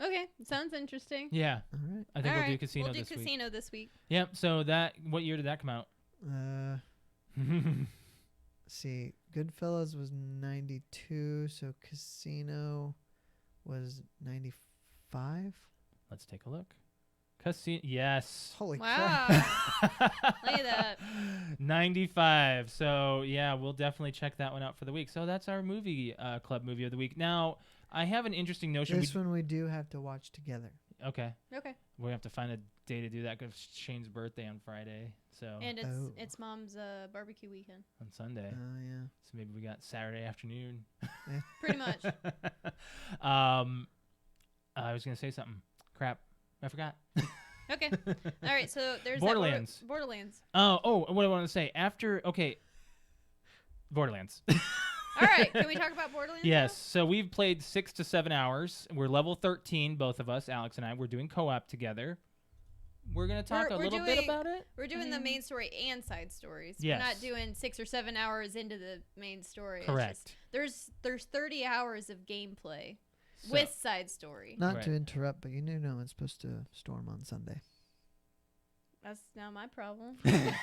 Okay, sounds interesting. Yeah, All right. I think All we'll do right, Casino we'll do this week. Casino this week. Yep. So what year did that come out? Let's see, Goodfellas was 92, so Casino was 95. Let's take a look. Casino. Yes. Holy Wow. crap. Look at that. 95. So yeah, we'll definitely check that one out for the week. So that's our movie club movie of the week. Now I have an interesting notion. This one we do have to watch together. Okay. Okay. We have to find a day to do that because Shane's birthday on Friday. So And Oh. it's mom's barbecue weekend. on Sunday. Oh, yeah. So maybe we got Saturday afternoon. Pretty much. I was gonna say something. Crap. I forgot. Okay. All right, so there's Borderlands. That Borderlands. Oh, what I want to say after. Okay. Borderlands. All right, can we talk about Borderlands? Yes. So we've played 6 to 7 hours. We're level 13, both of us, Alex and I. We're doing co-op together. We're gonna talk We're a little bit doing- about it. We're doing the main story and side stories. Yes. We're not doing 6 or 7 hours into the main story. It's Correct. just, there's 30 hours of gameplay So- with side story. Not to Right. interrupt, but you knew no one's supposed to storm on Sunday. That's not my problem. Just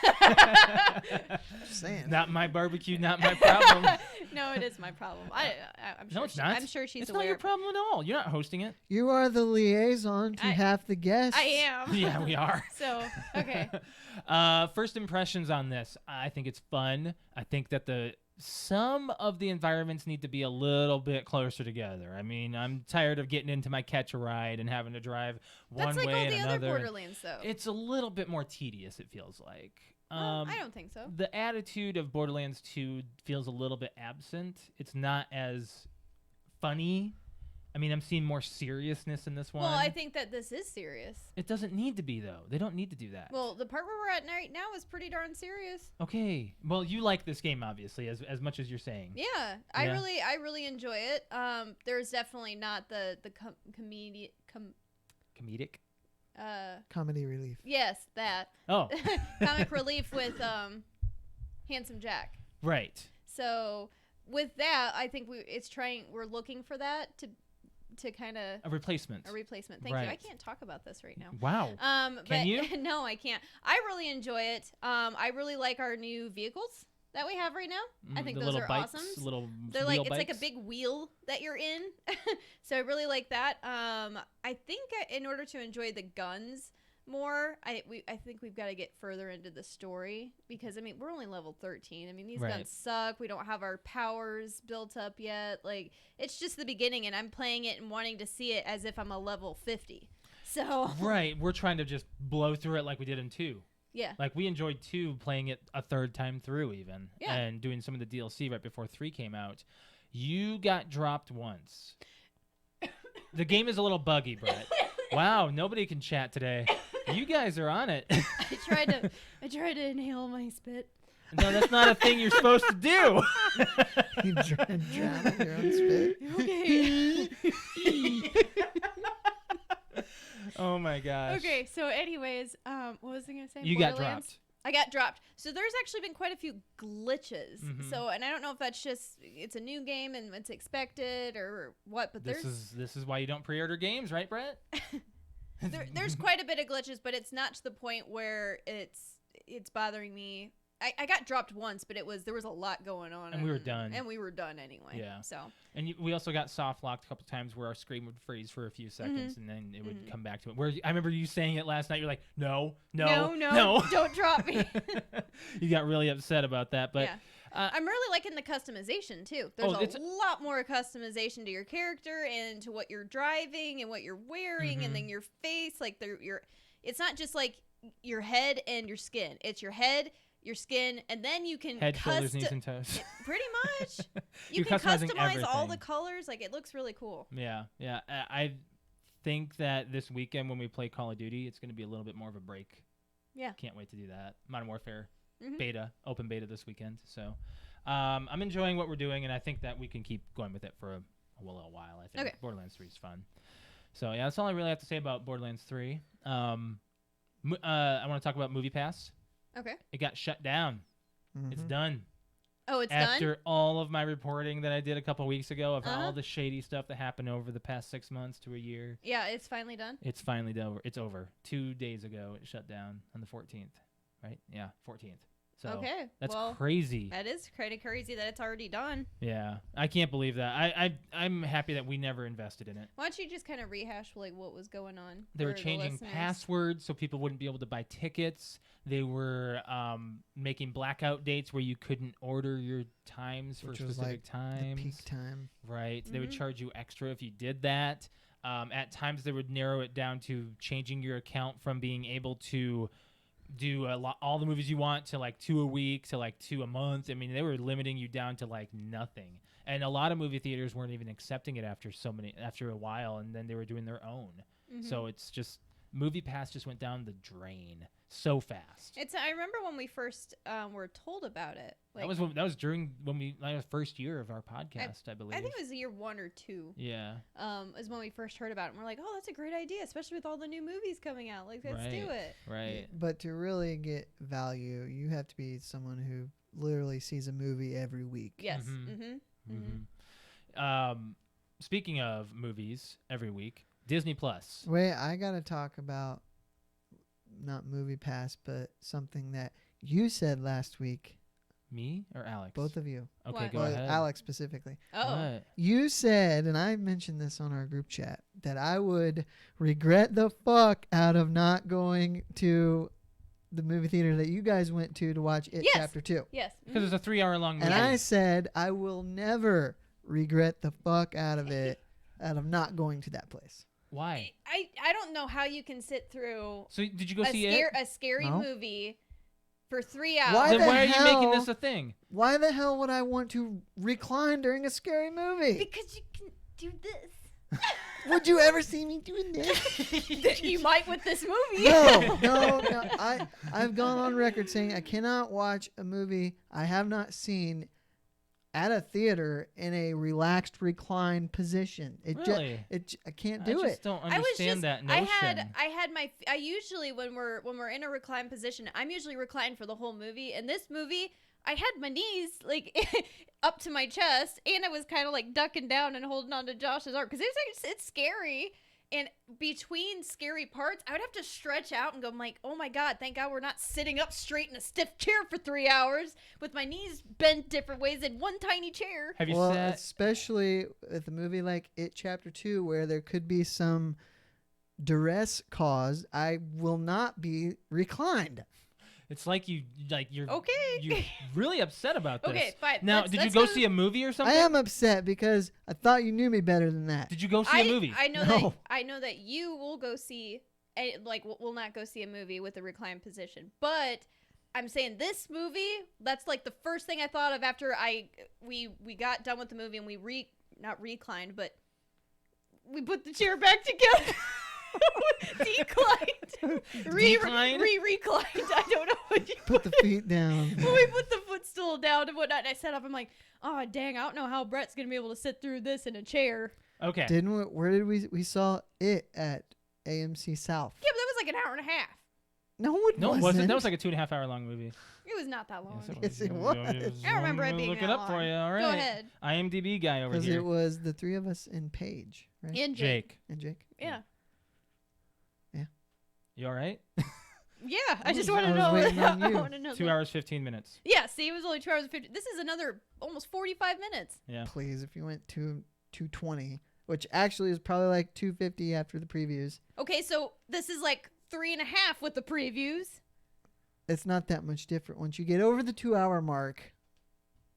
saying. Not my barbecue, not my problem. No, it is my problem. I'm sure No, it's not. I'm sure she's It's aware. not your problem at all. You're not hosting it. You are the liaison to I- half the guests. I am. Yeah, we are. So, okay. First impressions on this. I think it's fun. I think that some of the environments need to be a little bit closer together. I mean, I'm tired of getting into my catch a ride and having to drive one That's like way all and the other another. Borderlands, though. It's a little bit more tedious, it feels like. Well, I don't think so. The attitude of Borderlands 2 feels a little bit absent. It's not as funny. I mean, I'm seeing more seriousness in this one. Well, I think that this is serious. It doesn't need to be, though. They don't need to do that. Well, the part where we're at right now is pretty darn serious. Okay. Well, you like this game, obviously, as much as you're saying. Yeah, I Yeah. really enjoy it. There's definitely not the comedic. Comedic? Comedy relief. Yes, that Oh, comic relief with Handsome Jack. right. So with that, I think we're looking for that to kind of A replacement. a replacement. Thank you. I Right. can't talk about this right now. Wow. Can you? No, I can't. I really enjoy it. I really like our new vehicles that we have right now. I think the those little are bikes, awesome. little They're wheel like, it's like a bikes. big wheel that you're in. So I really like that. I think in order to enjoy the guns more, I think we've got to get further into the story, because I mean, we're only level 13. I mean, these Right. guns suck. We don't have our powers built up yet. Like, it's just the beginning, and I'm playing it and wanting to see it as if I'm a level 50. So Right, we're trying to just blow through it like we did in 2. yeah. Like, we enjoyed 2 playing it a third time through even, Yeah. and doing some of the DLC right before 3 came out. You got dropped once. The game is a little buggy, Brett. Wow, nobody can chat today. You guys are on it. I tried to inhale my spit. No, that's not a thing you're supposed to do. You drown in your own spit. Okay. Oh my gosh. Okay, so anyways, what was I gonna say? You got Borderlands? dropped. I got dropped. So there's actually been quite a few glitches. Mhm. So, and I don't know if that's just it's a new game and it's expected or what, but This is why you don't pre-order games, right, Brett? there's quite a bit of glitches, but it's not to the point where it's bothering me. I got dropped once, but there was a lot going on, And we were done. And we were done anyway. Yeah. So And we also got soft locked a couple times where our screen would freeze for a few seconds and then it would come back to it. Where I remember you saying it last night. You're like, no, don't drop me. You got really upset about that, but yeah. I'm really liking the customization too. There's Oh, a lot more customization to your character and to what you're driving and what you're wearing, and then your face. Like it's not just like your head and your skin. It's your head, your skin, and then you can head, shoulders, knees, and toes. Pretty much. You You're can customizing customize all everything. the colors. Like, it looks really cool. Yeah. I think that this weekend when we play Call of Duty, it's going to be a little bit more of a break. Yeah. Can't wait to do that. Modern Warfare Mhm. open beta this weekend. So I'm enjoying what we're doing, and I think that we can keep going with it for a little while. I think Okay. Borderlands 3 is fun. So yeah, that's all I really have to say about Borderlands 3. I want to talk about Movie Pass. Okay. It got shut down. It's Mhm. done. Oh, it's After done? all of my reporting that I did a couple weeks ago of Uh-huh. all the shady stuff that happened over the past 6 months to a year, Yeah, it's finally done. it's finally over. It's over. 2 days ago, it shut down on the 14th, right? Yeah, 14th. So Okay. that's well, crazy. that is kind of crazy that it's already done. Yeah, I can't believe that. I'm happy that we never invested in it. Why don't you just kind of rehash like what was going on? They were for the changing listeners? passwords so people wouldn't be able to buy tickets. They were making blackout dates where you couldn't order your times for Which was specific like the times. peak time. Right. They would Mhm. charge you extra if you did that. At times, they would narrow it down to changing your account from being able to do all the movies you want to like 2 a week to like 2 a month. I mean, they were limiting you down to like nothing. And a lot of movie theaters weren't even accepting it after a while, and then they were doing their own. Mhm. So it's just Movie Pass just went down the drain so fast. I remember when we first were told about it. Like, that was during the first year of our podcast, I believe. I think it was year 1 or 2. Yeah. Is when we first heard about it. And we're like, oh, that's a great idea, especially with all the new movies coming out. Like, let's do it. Right. But to really get value, you have to be someone who literally sees a movie every week. Yes. Mhm. Mm-hmm. Speaking of movies every week, Disney Plus. Wait, I gotta talk about not Movie Pass, but something that you said last week. Me or Alex? Both of you. Okay, What? go Well, ahead. Alex specifically. Oh. What? You said, and I mentioned this on our group chat, that I would regret the fuck out of not going to the movie theater that you guys went to watch It Yes. Chapter 2. Yes. Because it's a 3-hour-long movie. And I said I will never regret the fuck out of it, out of not going to that place. Why? I don't know how you can sit through So did you go see it? a scary No. movie for 3 hours. Why Then the why are you making hell- this a thing? Why the hell would I want to recline during a scary movie? Because you can do this. Would you ever see me doing this? You might with this movie. No. I've gone on record saying I cannot watch a movie I have not seen at a theater in a relaxed recline position. Really? I can't do I just it. don't I was understand just that notion. I usually when we're in a reclined position, I'm usually reclined for the whole movie. And this movie, I had my knees like up to my chest, and I was kind of like ducking down and holding on to Josh's arm because it's scary. And between scary parts, I would have to stretch out and go, I'm like, oh my God, thank God we're not sitting up straight in a stiff chair for 3 hours with my knees bent different ways in one tiny chair. Have you Well, sat? especially with a movie like It Chapter 2, where there could be some duress caused, I will not be reclined. It's like you're Okay. You're really upset about this. Okay, fine. Now, Let's- did you let's go go- see a movie or I something? am upset because I thought you knew me better than that. Did you go see a movie? I know No. that I know that you will go see will not go see a movie with a reclined position. But I'm saying this movie, that's like the first thing I thought of after we got done with the movie and we not reclined, but we put the chair back together. Declined. Declined? Reclined. I don't know what you Put the feet down. when we put the footstool down and whatnot, and I sat up, I'm like, oh dang, I don't know how Brett's gonna be able to sit through this in a chair. Okay. Didn't we? Where did we saw it at AMC South? Yeah, but that was like an hour and a half. No, it No, it wasn't. wasn't. That was like a 2.5 hour long movie. It was not that long. Yes, it was. I don't remember it being Look that it up long. for you. All right. Go ahead. IMDb guy over Because here. it was the three of us and Paige, right? And Jake. And Jake. Yeah. You all right? Yeah, I just I want to was know. waiting on I you. want to know. 2 hours 15 minutes. Yeah, see, it was only 2 hours and 50. This is another almost 45 minutes. Yeah. Please, if you went to 220, which actually is probably like 250 after the previews. Okay, so this is like 3.5 with the previews. It's not that much different. Once you get over the 2 hour mark,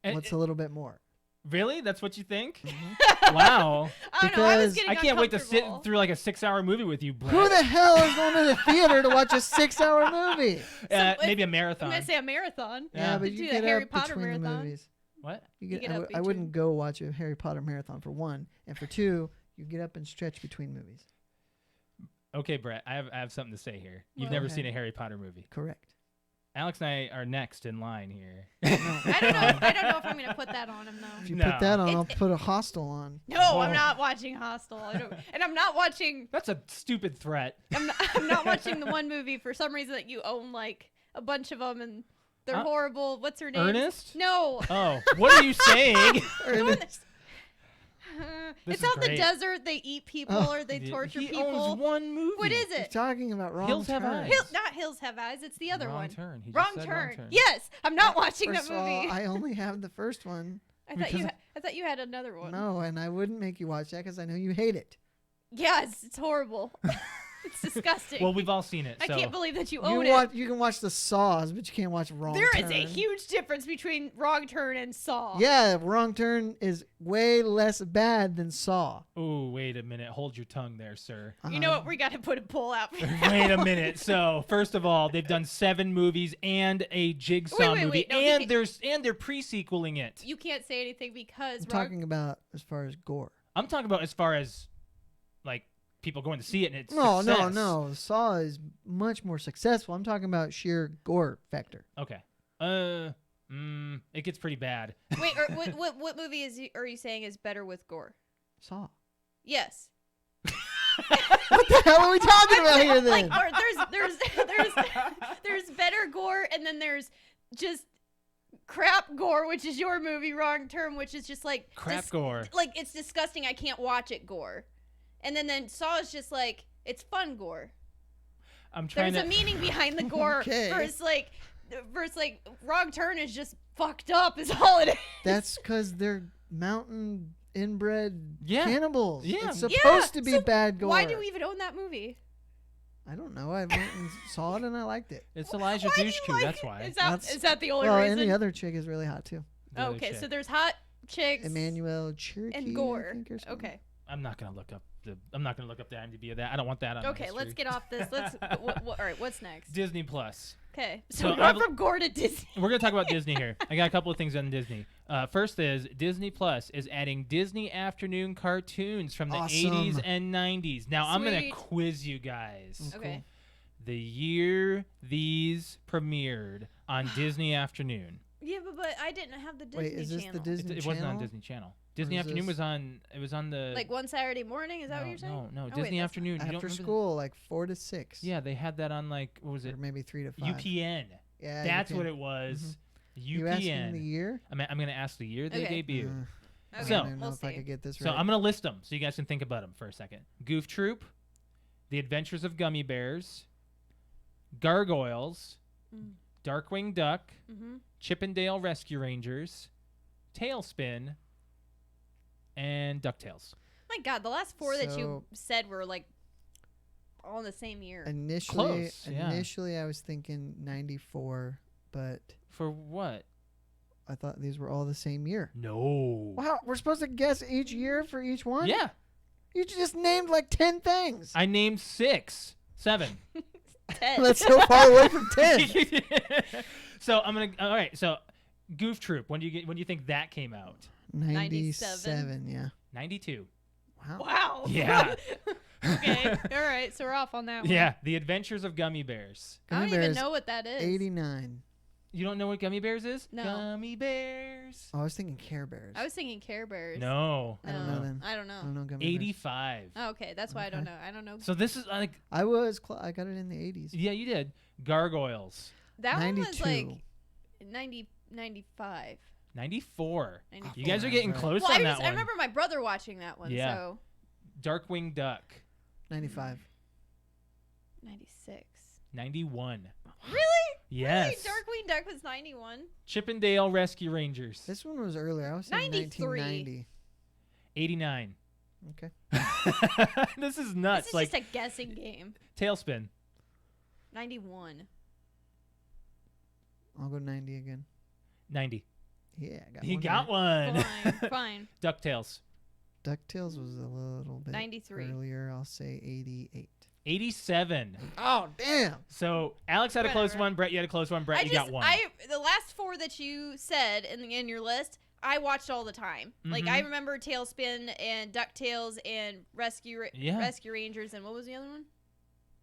And- what's a little bit more? Really? That's what you think? Mm-hmm. Wow. I don't know. I was Because getting I can't wait to sit uncomfortable. through like a 6 hour movie with you, Brett. Who the hell is going to the theater to watch a 6 hour movie? Maybe a I'm marathon. gonna say a marathon. Yeah. Yeah, but To you do get the Harry up Potter between the marathon. movies. What? You You get, get up I wouldn't go watch a Harry Potter marathon for one, and for two, you get up and stretch between movies. Okay, Brett, I have something to say here. You've What? never Okay. seen a Harry Potter movie. Correct. Alex and I are next in line here. I don't know. I don't know if I'm gonna put that on him though. If you No. put that on, I'll It- put a Hostel on. No, Oh. I'm not watching Hostel. And I'm not watching. That's a stupid threat. I'm not watching the one movie for some reason that you own like a bunch of them and they're horrible. What's her name? Ernest? No. Oh, what are you saying? Ernest. This It's is out in the great. desert. They eat people Oh. or they torture he people. owns one movie. What is You're it? talking about Wrong Hills Have Turn. Eyes. Not Hills Have Eyes. It's the other Wrong one. Turn. He just Wrong said turn. Yes, I'm not watching First that of all, movie. I only have the first one. I thought because- I thought you had another one. No, and I wouldn't make you watch that because I know you hate it. Yes, it's horrible. It's disgusting. Well, we've all seen it. I So. can't believe that you You own it. watch. You can watch the Saws, but you can't watch Wrong There Turn. is a huge difference between Wrong Turn and Saw. Yeah, Wrong Turn is way less bad than Saw. Ooh, wait a minute. Hold your tongue there, sir. You know what? We got to put a poll out. Wait a minute. So, first of all, they've done 7 movies and a Jigsaw Wait, movie, no, you and can't- they're pre-sequeling it. You can't say anything because I'm talking about as far as gore. I'm talking about as far as like people going to see it and it's No, success. no. Saw is much more successful. I'm talking about sheer gore factor. Okay. It gets pretty bad. Wait, or what movie are you saying is better with gore? Saw. Yes. What the hell are we talking about here then? Like, or there's better gore, and then there's just crap gore, which is your movie, Wrong Turn, which is just like Crap gore. Like it's disgusting. I can't watch it gore. And then Saw is just like it's fun gore. I'm trying There's to. a meaning behind the gore. Okay. Versus like Wrong Turn is just fucked up. Is all it is. That's because they're mountain inbred Yeah. cannibals. Yeah. It's supposed to be so bad gore. Why do we even own that movie? I don't know. I went and saw it and I liked it. It's Elijah Why do you Dushku. like That's it? why. That's- Is that the only Well, reason? and the other chick is really hot too. The other Okay, chick. so there's hot chicks Emmanuel Cherokee. and I gore. think, or something. Okay. I'm not gonna look up the IMDb of that. I don't want that on. my Okay, let's history. get off this. Let's. All right, what's next? Disney Plus. Okay, So so I we're have- from gore to Disney. We're gonna talk about Disney here. I got a couple of things on Disney. First is Disney Plus is adding Disney afternoon cartoons from the Awesome. 80s and 90s. Now I'm gonna Sweet. quiz you guys. Okay. The year these premiered on Disney Afternoon. Yeah, but I didn't have the Disney Wait, is this Channel. the Disney It Channel? wasn't on Disney Channel. Disney is Afternoon this- was on. It was on the. Like one Saturday morning? Is that no, what you're saying? No, Oh, wait, Disney that's- Afternoon. You don't After remember school, like 4 to 6. that? Yeah, they had that on like what was Or it? maybe 3 to 5. UPN. Yeah, That's UPN. what it was. You asking the UPN. year? I'm gonna ask the year they Okay. debuted. Okay, So- I don't even know we'll if I see. could get this So right. I'm gonna list them so you guys can think about them for a second. Goof Troop, The Adventures of Gummy Bears, Gargoyles, Mm. Darkwing Duck, Mm-hmm. Chippendale Rescue Rangers, Tailspin, and DuckTales. My God, the last four that you So- said were like all in the same year. Initially, Close, yeah. I was thinking 94, but For what? I thought these were all the same year. No. Wow, we're supposed to guess each year for each one? Yeah. You just named like 10 things. I named 6. 7. 10. That's so far away from 10. So I'm gonna. All right. So, Goof Troop. When do you think that came out? 97, yeah. 92. Wow. Wow. Yeah. Okay. All right. So we're off on that one. Yeah. The Adventures of Gummy Bears. I don't Gummy even Bears, know what that is. 89. You don't know what Gummy Bears is? No. Gummy Bears. Oh, I was thinking Care Bears. I was thinking Care Bears. No. I don't know then. I don't I know. don't know Gummy Bears. 85. Oh, okay. That's why I don't Okay. know. I don't know. So this is like. I was I got it in the 80s. Yeah, you did. Gargoyles. That one was 92. like 95. 94. 94. You guys are getting Right. close Well, on I, that just, I one. remember my brother watching that one. Yeah. So Darkwing Duck. 95. 96. 91. Really? Yes. Really? Darkwing Duck was 91. Chippendale Rescue Rangers. This one was earlier. I was saying 93. 1990. 89. Okay. This is nuts. This is Like just a guessing game. Tailspin. 91. I'll go 90 again. 90. Yeah, I got He one got right. one. Fine. Fine. DuckTales. DuckTales was a little bit 93. earlier. I'll say 88. 87. Oh, damn. So Alex had a close Whatever. one. Brett, you had a close one. Brett, I you just, got one. the last four that you said in your list, I watched all the time. Like Mhm. I remember Tailspin and DuckTales and Rescue Rangers, and what was the other one?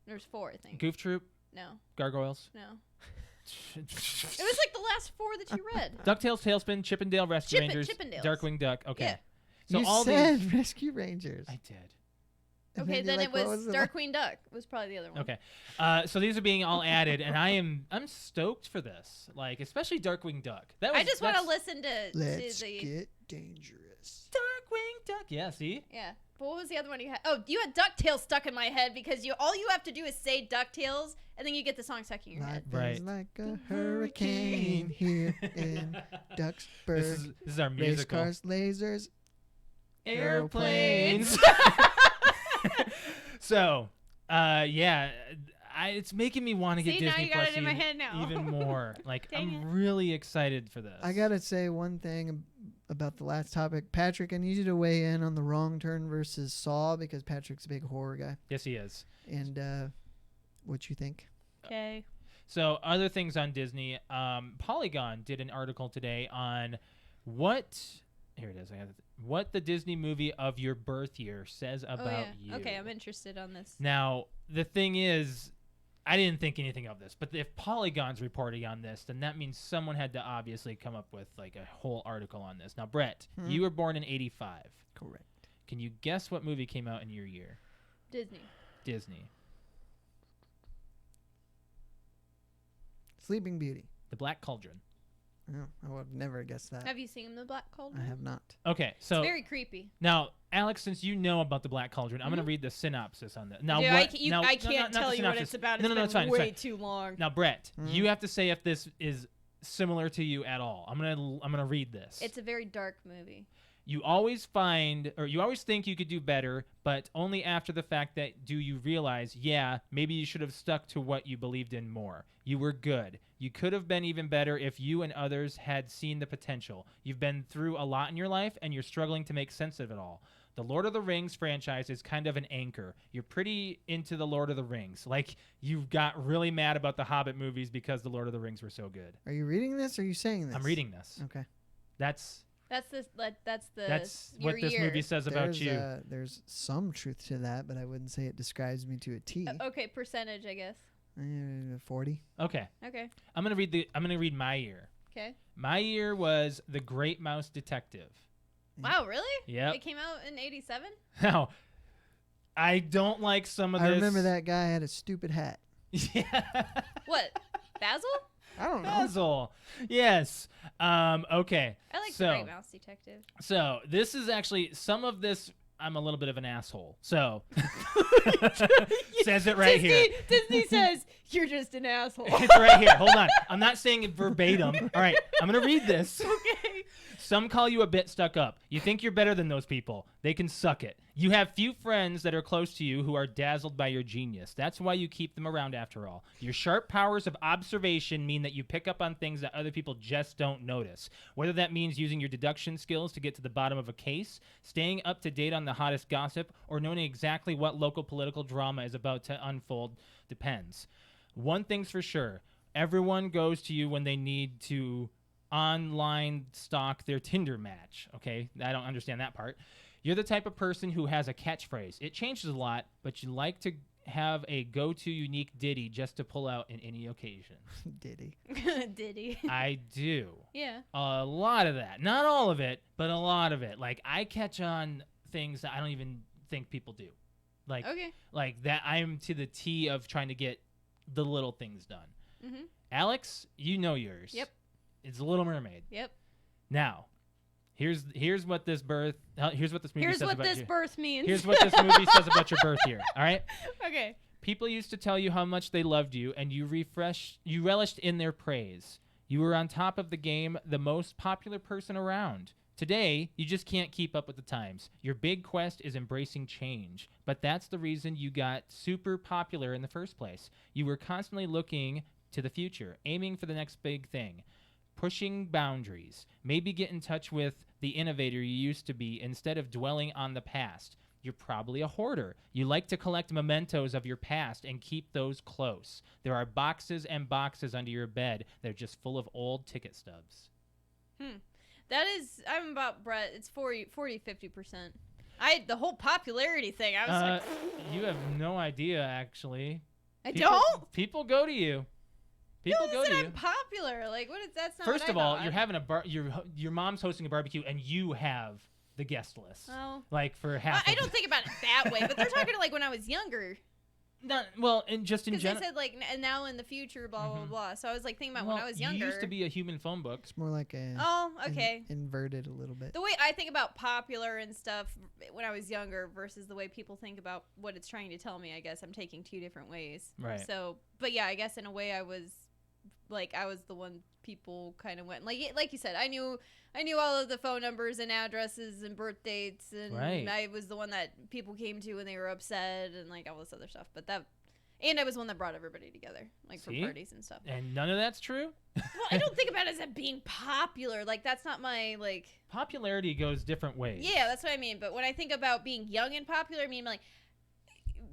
There's 4, I think. Goof Troop. No, Gargoyles. no. It was like the last 4 that you read. DuckTales, Tailspin, Chippendale Rescue Rangers, Chippendales. Darkwing Duck. Okay. Yeah. So you all said these. Rescue Rangers. I did. And Okay, you're then like, it what was the Darkwing Duck. Was probably the other one. Okay. So these are being all added, and I'm stoked for this. Like, especially Darkwing Duck. That was, I just want to that's- listen to Let's the get dangerous. Darkwing Duck. Yeah, see? yeah. But what was the other one you had? Oh, you had DuckTales stuck in my head because all you have to do is say DuckTales, and then you get the song stuck in your head. Life is Right. like a hurricane here in Ducksburg. This is our Race musical. cars, lasers. Airplanes. So, yeah, it's making me want to get See, now Disney you got Plus it in my head now. even more. Like, Dang I'm it. really excited for this. I gotta say one thing about the last topic. Patrick, I need you to weigh in on The Wrong Turn versus Saw because Patrick's a big horror guy. Yes, he is. And what you think? Okay. So, other things on Disney. Polygon did an article today on what. Here it is. I have it. What the Disney movie of your birth year says about you. Okay, I'm interested on this. Now, the thing is, I didn't think anything of this, but if Polygon's reporting on this, then that means someone had to obviously come up with like a whole article on this. Now, Brett, you were born in 85. Correct. Can you guess what movie came out in your year? Disney. Disney. Sleeping Beauty. The Black Cauldron. Oh, I would never guess that. Have you seen the Black Cauldron? I have not. Okay, so It's very creepy. now, Alex, since you know about the Black Cauldron, I'm going to read the synopsis on this. Now, Dude, what? I can't not tell the you what synopsis. it's about. No, It's no, it's been fine. It's way fine. too long. Now, Brett, you have to say if this is similar to you at all. I'm gonna read this. It's a very dark movie. You always think you could do better, but only after the fact that do you realize, yeah, maybe you should have stuck to what you believed in more. You were good. You could have been even better if you and others had seen the potential. You've been through a lot in your life, and you're struggling to make sense of it all. The Lord of the Rings franchise is kind of an anchor. You're pretty into the Lord of the Rings. Like, you got really mad about the Hobbit movies because the Lord of the Rings were so good. Are you reading this or are you saying this? I'm reading this. Okay. That's That's what this year. movie says about There's, you. there's some truth to that, but I wouldn't say it describes me to a T. Okay, percentage, I guess. 40. Okay. Okay. I'm gonna read my year. Okay. My year was The Great Mouse Detective. Wow, really? Yep. It came out in '87. Now, I don't like some of I this. remember that guy had a stupid hat. Yeah. What? Basil? I don't know. Basil. Yes. Okay. I like so, the Great Mouse Detective. So this is actually some of this I'm a little bit of an asshole. So says it right here. Disney says you're just an asshole. It's right here. Hold on. I'm not saying it verbatim. All right. I'm going to read this. Okay. Some call you a bit stuck up. You think you're better than those people. They can suck it. You have few friends that are close to you who are dazzled by your genius. That's why you keep them around after all. Your sharp powers of observation mean that you pick up on things that other people just don't notice. Whether that means using your deduction skills to get to the bottom of a case, staying up to date on the hottest gossip, or knowing exactly what local political drama is about to unfold depends. One thing's for sure. Everyone goes to you when they need to online stalk their Tinder match. Okay, I don't understand that part. You're the type of person who has a catchphrase. It changes a lot, but you like to have a go-to unique ditty just to pull out in any occasion. Diddy. Diddy. I do. Yeah. A lot of that. Not all of it, but a lot of it. Like, I catch on things that I don't even think people do. Like, Okay. like that I'm to the T of trying to get the little things done. Mm-hmm. Alex, you know yours. Yep. It's Little Mermaid. Yep. Now, here's what this movie Here's says what about this you. birth means. Here's what this movie says about your birth here. All right? Okay. People used to tell you how much they loved you, and you relished in their praise. You were on top of the game, the most popular person around. Today, you just can't keep up with the times. Your big quest is embracing change, but that's the reason you got super popular in the first place. You were constantly looking to the future, aiming for the next big thing, pushing boundaries, maybe get in touch with the innovator you used to be instead of dwelling on the past. You're probably a hoarder. You like to collect mementos of your past and keep those close. There are boxes and boxes under your bed. They're just full of old ticket stubs. That is, I'm about Brett. It's 40, 50%. The whole popularity thing, I was like, You have no idea, actually. I People- don't. People go to you. People No, go listen, to you. I'm popular. Like, what is that's not First what of I all, thought. you're having your mom's hosting a barbecue, and you have the guest list. Oh. Like for half. I of don't think about it that way, but they're talking like when I was younger. Not well, and just in Because they general. said like now in the future, blah blah Mhm. blah. So I was like thinking about when I was younger. You used to be a human phone book. It's more like a Oh, okay. inverted a little bit. The way I think about popular and stuff when I was younger versus the way people think about what it's trying to tell me, I guess I'm taking two different ways. Right. So, but yeah, I guess in a way I was the one people kind of went like you said. I knew all of the phone numbers and addresses and birth dates, and Right. I was the one that people came to when they were upset and like all this other stuff. But and I was the one that brought everybody together, like See? for parties and stuff. And none of that's true. Well, I don't think about it as being popular. Like that's not my like. Popularity goes different ways. Yeah, that's what I mean. But when I think about being young and popular, I mean like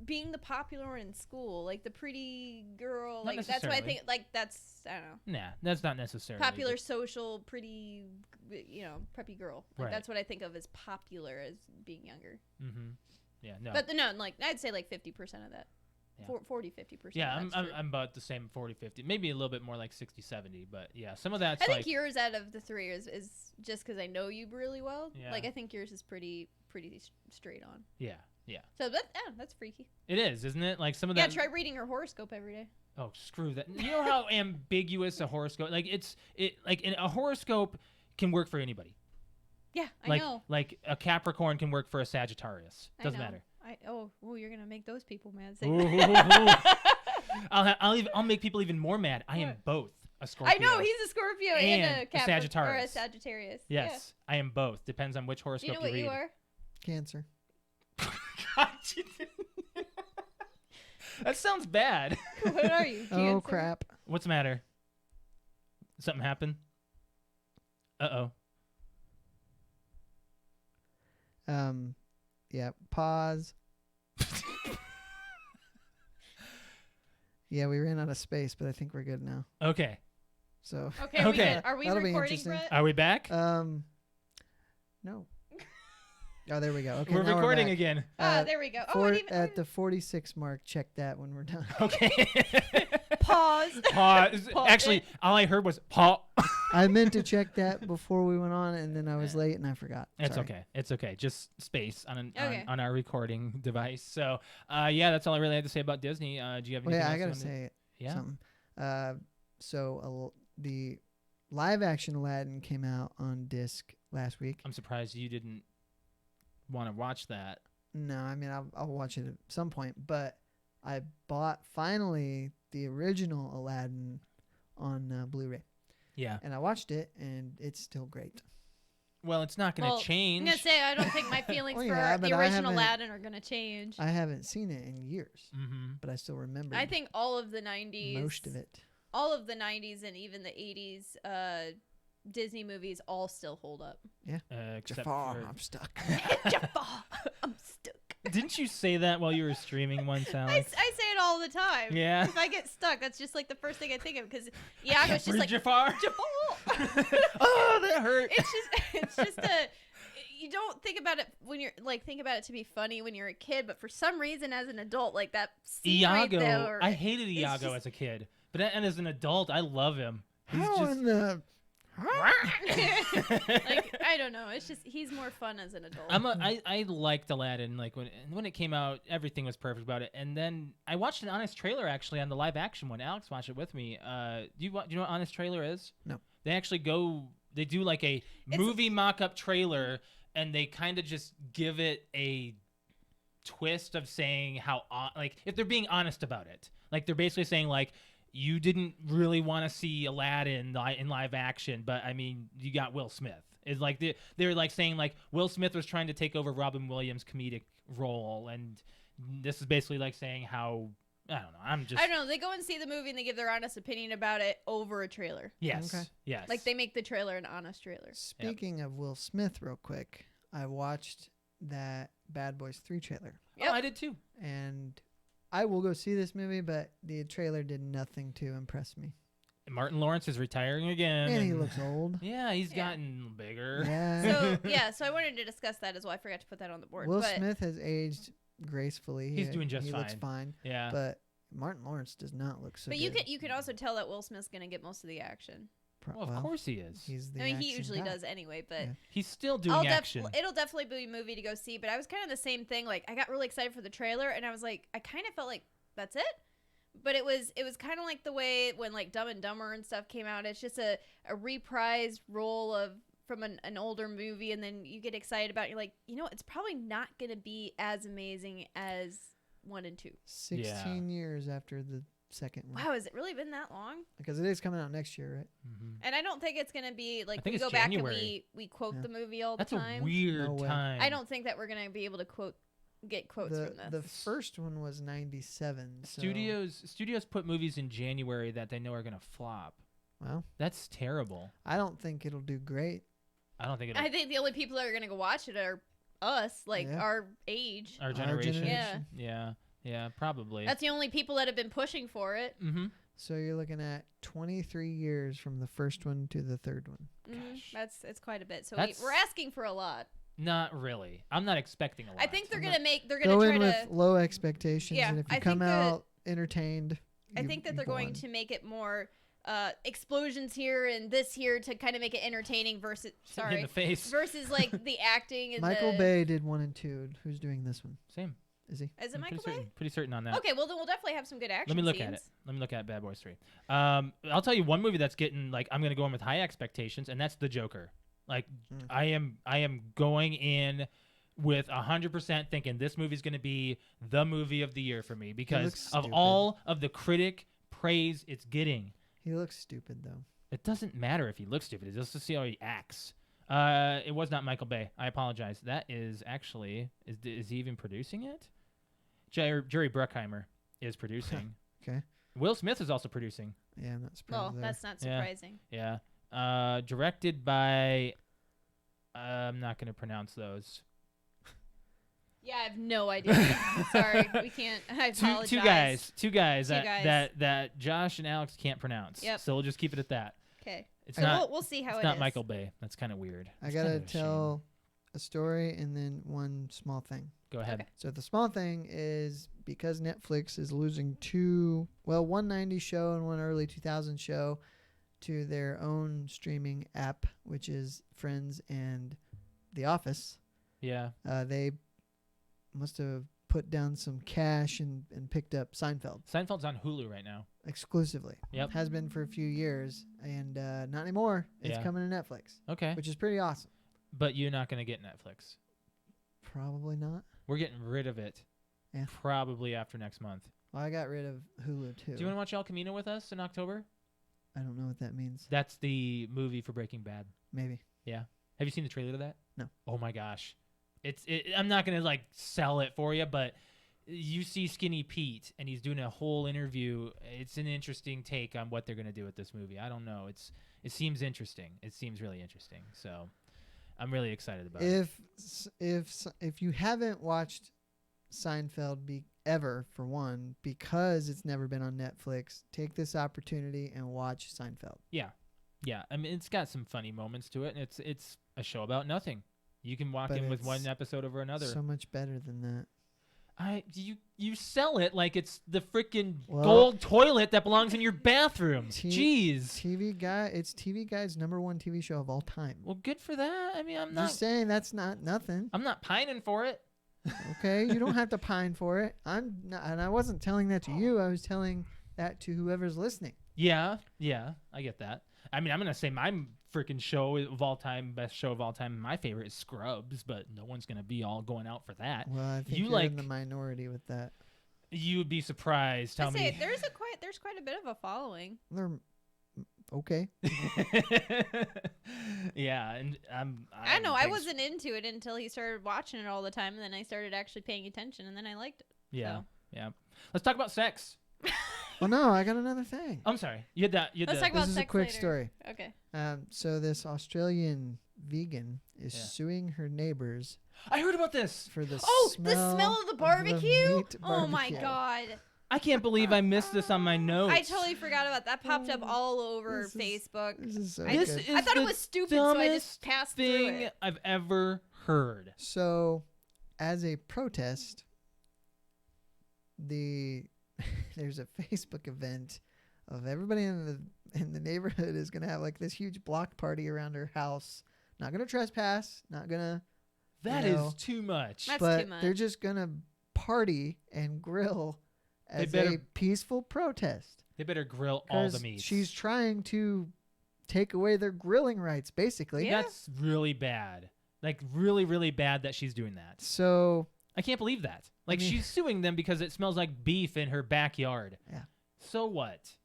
being the popular one in school, like the pretty girl. Not Like that's what I necessarily. think. Like that's I don't know. Nah, that's not necessarily Popular, social, pretty, preppy girl. Like Right. that's what I think of as popular as being younger. Mm-hmm. Yeah. No. But no, like I'd say like 50% of that. Yeah. 40, 50%. Yeah, that's I'm true. about the same 40-50, maybe a little bit more like 60-70, but yeah, some of that's I like think yours out of the three is just because I know you really well. Yeah. Like I think yours is pretty straight on. yeah. So that's freaky. It is, isn't it? Like some of Yeah, that. try reading your horoscope every day. Oh, screw that. You know how ambiguous a horoscope like a horoscope can work for anybody. Yeah, Like I know. like a Capricorn can work for a Sagittarius. I Doesn't know. matter. You're gonna make those people mad. Say Ooh, that. I'll make people even more mad. I am What? both a Scorpio. I know he's a Scorpio and And a a Cap or a Sagittarius. Sagittarius. Yes, I am both. Depends on which Yeah. horoscope Do you know what read. you are? Cancer. God, that sounds bad. What are you? Oh Cancer? crap. What's the matter? Something happened? Uh-oh. Yeah. Pause. Yeah, we ran out of space, but I think we're good now. Okay. So. Okay. Okay. Are we That'll be recording, interesting. Brett? Are we back? No. Oh, there we go. Okay, we're now recording back. again. There we go. Oh, I didn't even, At the 46 mark, check that when we're done. Okay. pause. Pause. Pause Actually, it. all I heard was paw. I meant to check that before we went on, and then I was Yeah. late and I forgot. It's Sorry. okay. It's okay. Just space Okay. on our recording device. So, yeah, that's all I really had to say about Disney. Do you have Well, anything yeah, I else you gotta wanna- say Yeah. something. The live action Aladdin came out on disc last week. I'm surprised you didn't want to watch that. No, I mean I'll watch it at some point, but I bought finally the original Aladdin on Blu-ray, Yeah. and I watched it, and it's still great. Well, it's not going to I'm change. gonna say I don't think my feelings Well, for yeah, the but I original haven't- Aladdin are gonna change. I haven't seen it in years, Mm-hmm. but I still remember I think all of the 90s, most of it. all of the 90s and even the 80s Disney movies all still hold up. Except Jafar, for- I'm stuck. Jafar, I'm stuck. Didn't you say that while you were streaming once, I Alex? say it all the time. Yeah. If I get stuck, that's just like the first thing I think of because Iago's just Free like Jafar. Jafar. Oh, that hurt. It's just a. You don't think about it when you're like think about it to be funny when you're a kid, but for some reason as an adult, like that scene right Iago. there, I hated it's Iago just- as a kid, but and as an adult, I love him. He's How just in the? like I don't know. It's just he's more fun as an adult. I liked Aladdin. Like when it came out, everything was perfect about it. And then I watched an Honest trailer actually on the live action one. Alex watched it with me. Do you know what Honest trailer is? No. They actually they do like a movie mock-up trailer, and they kind of just give it a twist of saying how like if they're being honest about it. Like they're basically saying like, you didn't really want to see Aladdin in live action, but I mean, you got Will Smith. It's like they're like saying like Will Smith was trying to take over Robin Williams' comedic role, and this is basically like saying how I don't know. I don't know. They go and see the movie and they give their honest opinion about it over a trailer. Yes. Okay. Yes. Like they make the trailer an honest trailer. Speaking of Will Smith, real quick, I watched that Bad Boys 3 trailer, Yep. Oh, I did too. and I will go see this movie, but the trailer did nothing to impress me. Martin Lawrence is retiring again. And he looks old. Yeah, he's Yeah. gotten bigger. Yeah. So I wanted to discuss that as well. I forgot to put that on the board. Will but Smith has aged gracefully. He's doing just he fine. looks fine. Yeah. But Martin Lawrence does not look so But good. you can also tell that Will Smith's gonna get most of the action. Well, of course he is. He's the I mean, he action usually guy. does anyway. But Yeah. He's still doing action. It'll definitely be a movie to go see. But I was kind of the same thing. Like I got really excited for the trailer, and I was like, I kind of felt like that's it. But it was kind of like the way when like Dumb and Dumber and stuff came out. It's just a reprised role from an older movie, and then you get excited about it. You're like, it's probably not gonna be as amazing as 1 and 2. 16 years after the second one. Wow, has it really been that long? Because it is coming out next year, right? Mhm. And I don't think it's gonna be like I think we it's go back January. and we quote Yeah. the movie all That's the time. a weird No way. time. I don't think that we're gonna be able to get quotes from this. The first one was 97. So, Studios put movies in January that they know are gonna flop. well, That's terrible. I don't think it'll do great. I don't think it'll I think the only people that are gonna go watch it are us, like Yeah. our age. our generation. Yeah. Yeah, probably. That's the only people that have been pushing for it. Mm-hmm. So you're looking at 23 years from the first one to the third one. Gosh. It's quite a bit. So That's- we're asking for a lot. Not really. I'm not expecting a lot. I think they're I'm gonna not- they're Go gonna try in with to. low expectations, Yeah, and if I you think come that- out entertained, I think that they're going won. to make it more explosions here and this here to kind of make it entertaining versus in the face. versus like the acting and Michael the, Bay did 1 and 2. Who's doing this one? Same. Is he? Is it I'm Michael Bay? Pretty certain on that. Okay, well then we'll definitely have some good action. Let me look at scenes. it. Let me look at Bad Boys 3. I'll tell you one movie that's getting like I'm gonna go in with high expectations, and that's The Joker. Like I am going in with 100% thinking this movie's gonna be the movie of the year for me because looks of stupid. all of the critic praise it's getting. He looks stupid though. It doesn't matter if he looks stupid. It's just to see how he acts. It was not Michael Bay. I apologize. That is actually is he even producing it? Jerry Bruckheimer is producing. Okay. Will Smith is also producing. Yeah, I'm not surprised. Well, there. that's not Yeah. surprising. Yeah. Directed by. I'm not going to pronounce those. Yeah, I have no idea. Sorry, we can't. I apologize. Two guys Two that, guys. that Josh and Alex can't pronounce. Yep. So we'll just keep it at that. Okay. It's So not. we'll see how It's it not is. Michael Bay. That's kind of weird. I It's gotta kind of a shame. tell a story and then one small thing. Go ahead. Okay. So the small thing is because Netflix is losing one 90s show and one early 2000 show to their own streaming app, which is Friends and The Office. Yeah. They must have put down some cash and picked up Seinfeld Seinfeld's on Hulu right now. exclusively. Yep. Has been for a few years, and not anymore. It's Yeah. coming to Netflix, Okay. which is pretty awesome. But you're not going to get Netflix. Probably not. We're getting rid of it. Yeah. Probably after next month. Well, I got rid of Hulu too. Do you want to watch El Camino with us in October? I don't know what that means. That's the movie for Breaking Bad. Maybe. Yeah. Have you seen the trailer to that? No. Oh my gosh. I'm not going to like sell it for you, but you see Skinny Pete and he's doing a whole interview. It's an interesting take on what they're going to do with this movie. I don't know. It seems interesting. It seems really interesting. So I'm really excited about it. If you haven't watched Seinfeld ever, for one, because it's never been on Netflix, take this opportunity and watch Seinfeld. Yeah. I mean, it's got some funny moments to it, and it's a show about nothing. You can walk But in with it's one episode over another. So much better than that. You sell it like it's the freaking Well, gold toilet that belongs in your bathroom. T- Jeez. It's TV Guide's #1 TV show of all time. Well, good for that. I mean, I'm Just saying that's not nothing. I'm not pining for it. Okay, you don't have to pine for it. I'm not, and I wasn't telling that to you. I was telling that to whoever's listening. Yeah, I get that. I mean, I'm gonna say my freaking show of all time, best show of all time. My favorite is Scrubs, but no one's gonna be all going out for that. Well, I think You you're like- in the minority with that. You would be surprised. Tell me. There's quite a bit of a following. They're okay. Yeah, and I know I wasn't into it until he started watching it all the time, and then I started actually paying attention, and then I liked it. Yeah, So. yeah. Let's talk about sex. Well, no, I got another thing. I'm sorry. You had that. Let's talk about This is a sex quick later. story. Okay. So this Australian vegan is Yeah. suing her neighbors I heard about this. for the Oh, smell the smell of the barbecue? meat Oh my barbecue. god. I can't believe I missed this on my notes. I totally forgot about that. Popped up all over This is- Facebook. This is so This good. is I thought it the was stupid, so I just dumbest passed through thing it. I've ever heard. So, as a protest, there's a Facebook event of everybody in the neighborhood is gonna have like this huge block party around her house. Not gonna trespass. Not gonna. That You is know, too much. That's but too much. they're just gonna party and grill as better- a peaceful protest. They better grill all the 'Cause meats. she's trying to take away their grilling rights, basically. Yeah. That's really bad. Like really, really bad that she's doing that. So I can't believe that. Like mean- she's suing them because it smells like beef in her backyard. Yeah. So what?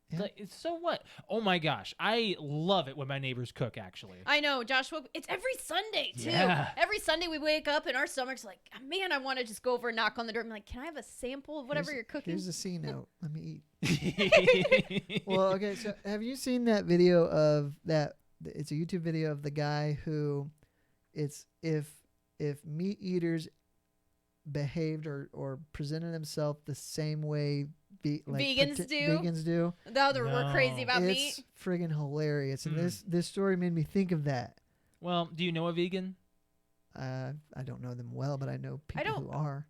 Yeah. Like, so what? Oh my gosh, I love it when my neighbors cook. Actually, I know, Joshua. It's every Sunday too. Yeah. Every Sunday we wake up and our stomach's like, man, I want to just go over and knock on the door. I'm like, can I have a sample of whatever you're cooking? Here's a C note. Let me eat. Well, okay. So have you seen that video of that? It's a YouTube video of the guy who, it's if meat eaters behaved or presented themselves the same way Vegans do? Vegans do. No, we're crazy about It's meat. friggin' hilarious, and Mm. this story made me think of that. Well, do you know a vegan? I don't know them well, but I know people don't- who are.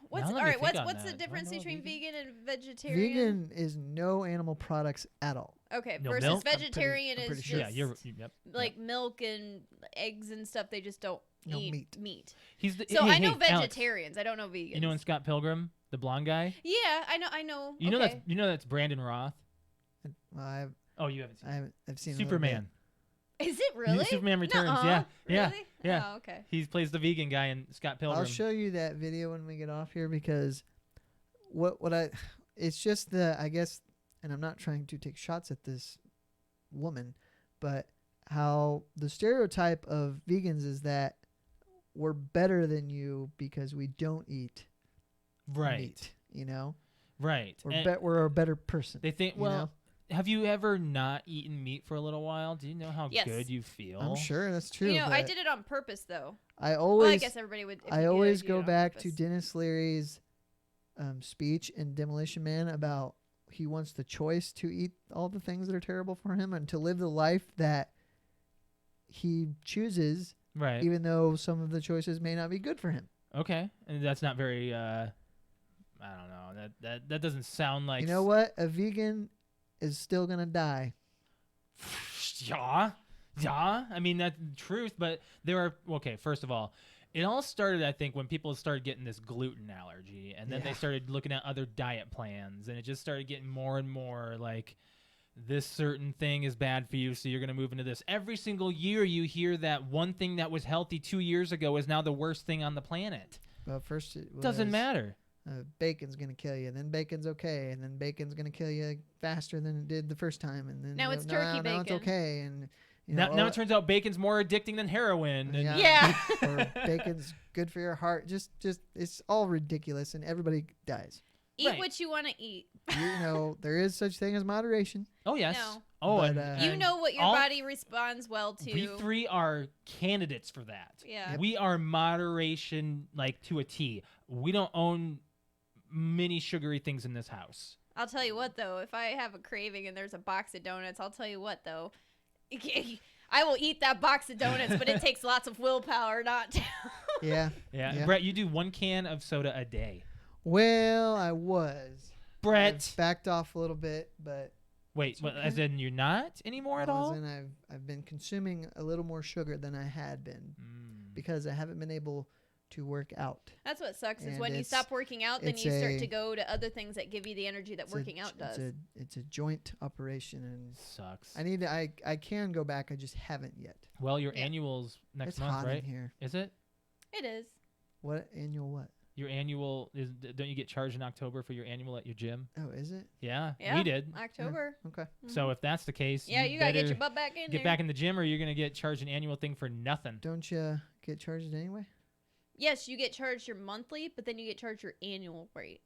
What's Now all let me right? think What's on the that. difference Do I know a between vegan? vegan and vegetarian? Vegan is no animal products at all. Okay, No versus milk? vegetarian I'm pretty is sure. just Yeah, yep. like milk and eggs and stuff. They just don't No eat meat. He's the. So hey, I know hey, Alex, vegetarians. I don't know vegans. you know in Scott Pilgrim, the blonde guy. Yeah, I know. You know okay. that's Brandon Roth. Well, Oh, you haven't seen I've seen a little bit. Superman. Is it really? Superman Returns. Nuh-uh. Yeah, yeah, Really? yeah. Oh, okay. He plays the vegan guy in Scott Pilgrim. I'll show you that video when we get off here because it's just I guess, and I'm not trying to take shots at this woman, but how the stereotype of vegans is that we're better than you because we don't eat right, meat, you know? right. We're And we're a better person. they think. you Well, know? have you ever not eaten meat for a little while? Do you know how Yes. good you feel? I'm sure that's true. You know, I but did it on purpose though. I Well, I always guess everybody would. if you I do it, always you do it go on back to purpose. Dennis Leary's speech in Demolition Man about he wants the choice to eat all the things that are terrible for him and to live the life that he chooses, Right. even though some of the choices may not be good for him. Okay. And that's not very. I don't know. That doesn't sound like. You know what? A vegan is still gonna die. Yeah. I mean that's the truth, but there are okay. First of all, it all started, I think, when people started getting this gluten allergy, and then they Yeah. started looking at other diet plans, and it just started getting more and more like this certain thing is bad for you, so you're going to move into this. Every single year you hear that one thing that was healthy 2 years ago is now the worst thing on the planet. Well, first it Doesn't matter. Bacon's gonna kill you, and then bacon's okay, and then bacon's gonna kill you faster than it did the first time, and then Now it's turkey now it's bacon. okay, and Now it turns out bacon's more addicting than heroin. And Yeah. or bacon's good for your heart. Just it's all ridiculous, and everybody dies. Eat Right. what you want to eat. There is such thing as moderation. Oh, yes. No. Oh, But, You know what your all- body responds well to. We three are candidates for that. Yeah. Yep. We are moderation, like, to a T. We don't own many sugary things in this house. I'll tell you what, though. If I have a craving and there's a box of donuts, I'll tell you what, though. I will eat that box of donuts, but it takes lots of willpower not to. Yeah. Yeah. Yeah. Brett, you do 1 can of soda a day. Well, I was. Brett. I've backed off a little bit, but Wait, It's what, okay. as in you're not anymore at all? I've been consuming a little more sugar than I had been Mm. because I haven't been able to work out. That's what sucks is And when you it's- stop working out, then it's you start a- to go to other things that give you the energy that working out does. It's a joint operation, and Sucks. I can go back. I just haven't yet. Well, your Yeah. annual's next It's month, hot right? in here. Is it? It is. What annual? What? Your annual is? Don't you get charged in October for your annual at your gym? Oh, is it? Yeah, Yeah. we did. October. Okay. So if that's the case, Yeah, you gotta get better your butt back in get there. back in the gym, or you're gonna get charged an annual thing for nothing. Don't you get charged anyway? Yes, you get charged your monthly, but then you get charged your annual rate.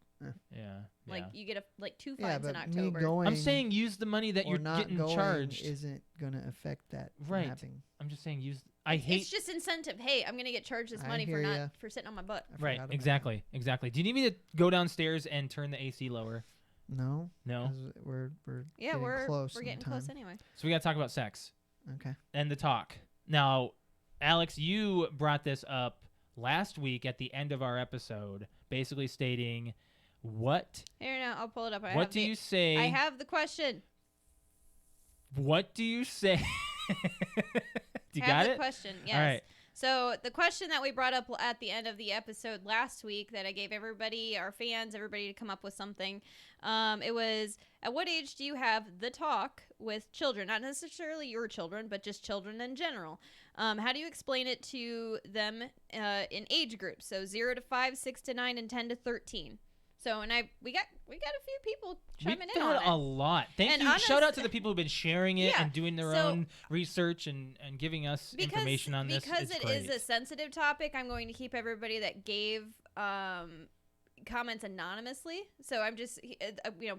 Yeah. Like yeah. you get 2 Yeah, fines in but me October. going I'm saying use the money that or you're not getting going charged. isn't gonna affect that from Right. happening. I'm just saying use. I hate. It's just incentive. Hey, I'm gonna get charged this I money hear ya. for sitting on my butt. I forgot Right. about Exactly. Exactly. Do you need me to go downstairs and turn the AC lower? that. No. No. 'Cause we're Yeah, getting we're close. we're in getting time. close anyway. So we got to talk about sex Okay. and the talk. Now, Alex, you brought this up last week at the end of our episode, basically stating what Here now, I'll pull it up. what do you say? I have the question. What do you say? You I got have the it? question. Yes. All right. So the question that we brought up at the end of the episode last week, that I gave everybody, our fans, everybody to come up with something. It was, at what age do you have the talk with children? Not necessarily your children, but just children in general. How do you explain it to them in age groups? So 0 to 5, 6 to 9, and 10 to 13. So, and we got a few people We chiming in on got it. a lot. Thank And you. Shout out honest- to the people who've been sharing it Yeah, and doing their so- own research and giving us information on this. Because It's it is great. a sensitive topic, I'm going to keep everybody that gave comments anonymously. So I'm just,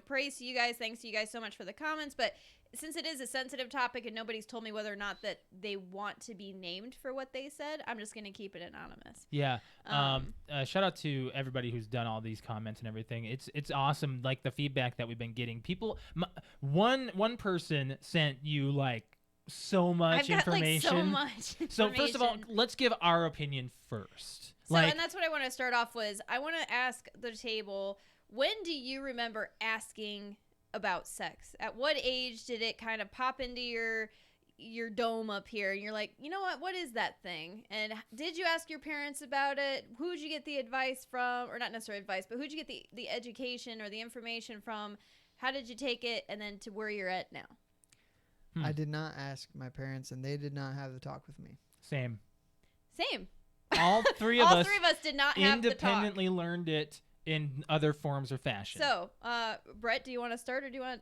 praise to you guys. Thanks to you guys so much for the comments. But since it is a sensitive topic and nobody's told me whether or not that they want to be named for what they said, I'm just going to keep it anonymous. Yeah. Shout out to everybody who's done all these comments and everything. It's awesome. Like the feedback that we've been getting. People, one person sent you like so much I've got information. like so much information. So first of all, let's give our opinion first. So, and that's what I want to start off was, I want to ask the table, when do you remember asking about sex? At what age did it kind of pop into your dome up here and you're like, you know what is that thing? And did you ask your parents about it? Who'd you get the advice from? Or not necessarily advice, but who'd you get the education or the information from? How did you take it? And then to where you're at now. I did not ask my parents, and they did not have the talk with me. Same. All three of us three of us did not have the talk. independently learned it in other forms or fashion. So, Brett, do you want to start, or do you want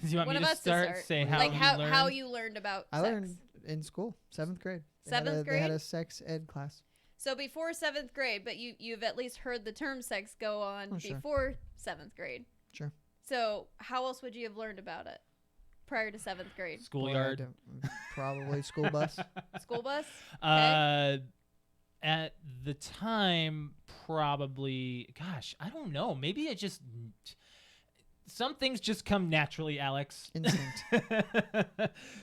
do you want one me of to us start? to start? Say how like you how learned? you learned about I sex? learned in school, 7th grade. They had 7th a- They had grade? a sex ed class. So before 7th grade, but you've at least heard the term sex go on Oh, sure. before 7th grade. Sure. So how else would you have learned about it prior to 7th grade? Boy, I Schoolyard. don't- probably school bus. School bus? At the time, probably. Gosh, I don't know. Maybe it just. Some things just come naturally, Alex. Instinct.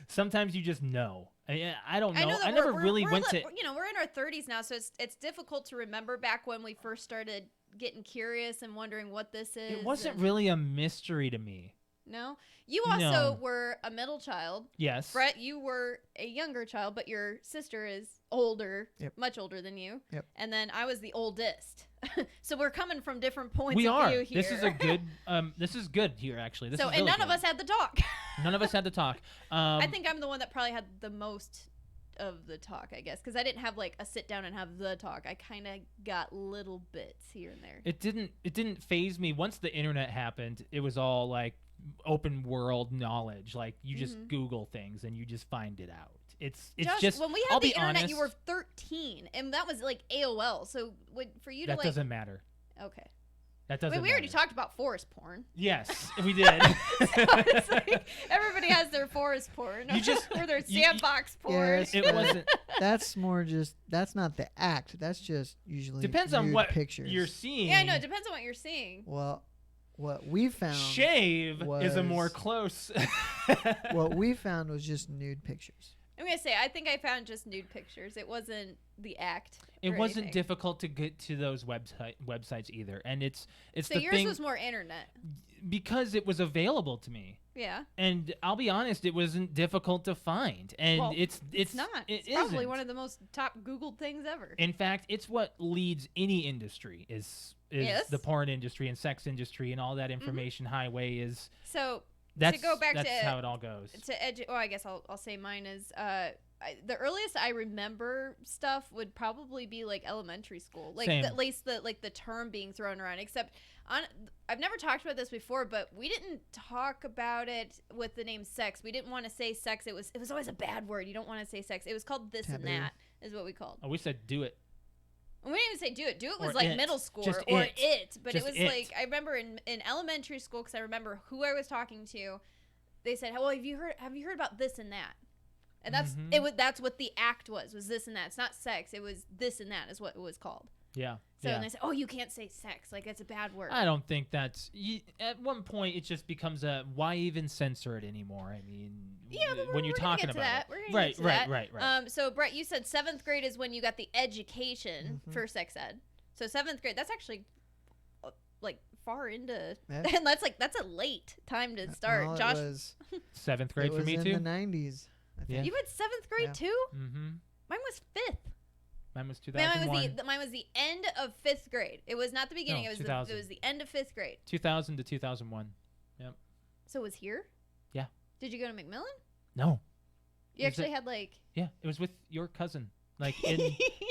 Sometimes you just know. I don't know. I know that I never we're- really we're went li- to. we're in our 30s now, so it's difficult to remember back when we first started getting curious and wondering what this is. It wasn't and- really a mystery to me. No? You also No. were a middle child. Yes. Brett, you were a younger child, but your sister is older, Yep. much older than you. Yep. And then I was the oldest. So we're coming from different points We of are. view here. This is a good. This is good here actually. This so is and really none of good. us had the talk. None of us had to talk. I think I'm the one that probably had the most of the talk, I guess, because I didn't have like a sit down and have the talk. I kind of got little bits here and there. It didn't phase me. Once the internet happened, it was all like open world knowledge. Like you just Google things and you just find it out. It's Josh, just when we I'll had the be internet, honest, you were 13, and that was like AOL. So for you to that like, doesn't matter. Okay. That doesn't. Wait, we already matter. talked about forest porn. Yes, we did. So it's like everybody has their forest porn. You just- or their you- sandbox porn. Yes, It but wasn't. That's more just. That's not the act. That's just usually Depends on nude what pictures. you're seeing. Yeah, I know. It depends on what you're seeing. Well, what we found. Shave is a more was- close. What we found was just nude pictures. I'm gonna say I think I found just nude pictures. It wasn't the act. It or wasn't anything. difficult to get to those websites either, and it's So the yours thing was more internet. because it was available to me. Yeah. And I'll be honest, it wasn't difficult to find, and Well, it's not. It It's probably isn't. one of the most top Googled things ever. In fact, it's what leads any industry is Yes. the porn industry and sex industry and all that information highway is. So That's go back that's to- how it all goes. I guess I'll say mine is the earliest I remember stuff would probably be like elementary school, like Same. at least the term being thrown around. Except I've never talked about this before, but we didn't talk about it with the name sex. We didn't want to say sex. It was always a bad word. You don't want to say sex. It was called this and Taboo. that is what we called. Oh, we said do it. And we didn't even say do it. Do it was Or like it. middle school Just or it. it. But Just it was it. like I remember in elementary school because I remember who I was talking to. They said, "Well, have you heard about this and that?" And that's Mhm. that's what the act was this and that. It's not sex. It was this and that is what it was called. Yeah. So yeah. and they said, "Oh, you can't say sex. Like it's a bad word." I don't think that's at one point it just becomes a why even censor it anymore? I mean, yeah, but when you're we're gonna talking get to about that. it, We're gonna right, get to right, that. right. So Brett, you said 7th grade is when you got the education Mhm. for sex ed. So 7th grade, that's actually like far into, Yeah. and that's a late time to start. Well, Josh, It was, 7th grade it for was me in too. the 90s. I think. Yeah. you had 7th grade Yeah. too. Mm-hmm. Mine was 5th. Mine was Mine 2001. mine was the end of 5th grade. It was not the beginning. No, it was 2000. it was the end of 5th grade. 2000 to 2001. So it was here. Yeah. Did you go to McMillan? No. You Is it- actually had like. Yeah, it was with your cousin, like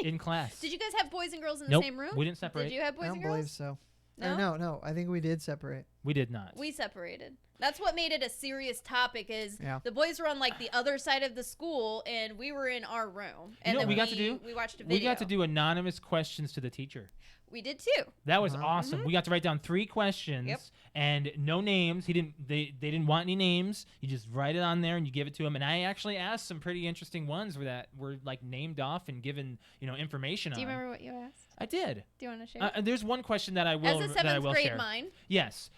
in class. Did you guys have boys and girls in Nope, the same room? we didn't separate. Did you have boys I don't and believe girls? so. No? Or no. I think we did separate. We did not. We separated. That's what made it a serious topic. Is Yeah. the boys were on like the other side of the school, and we were in our room. And know then what we got to do? We watched a video. We got to do anonymous questions to the teacher. We did too. That was Uh-huh. awesome. We got to write down 3 questions and no names. They didn't want any names. You just write it on there and you give it to them. And I actually asked some pretty interesting ones that were like named off and given information Do you on. remember what you asked? I did. Do you want to share? There's one question that I will As a that I 7th will grade share. mine. Yes.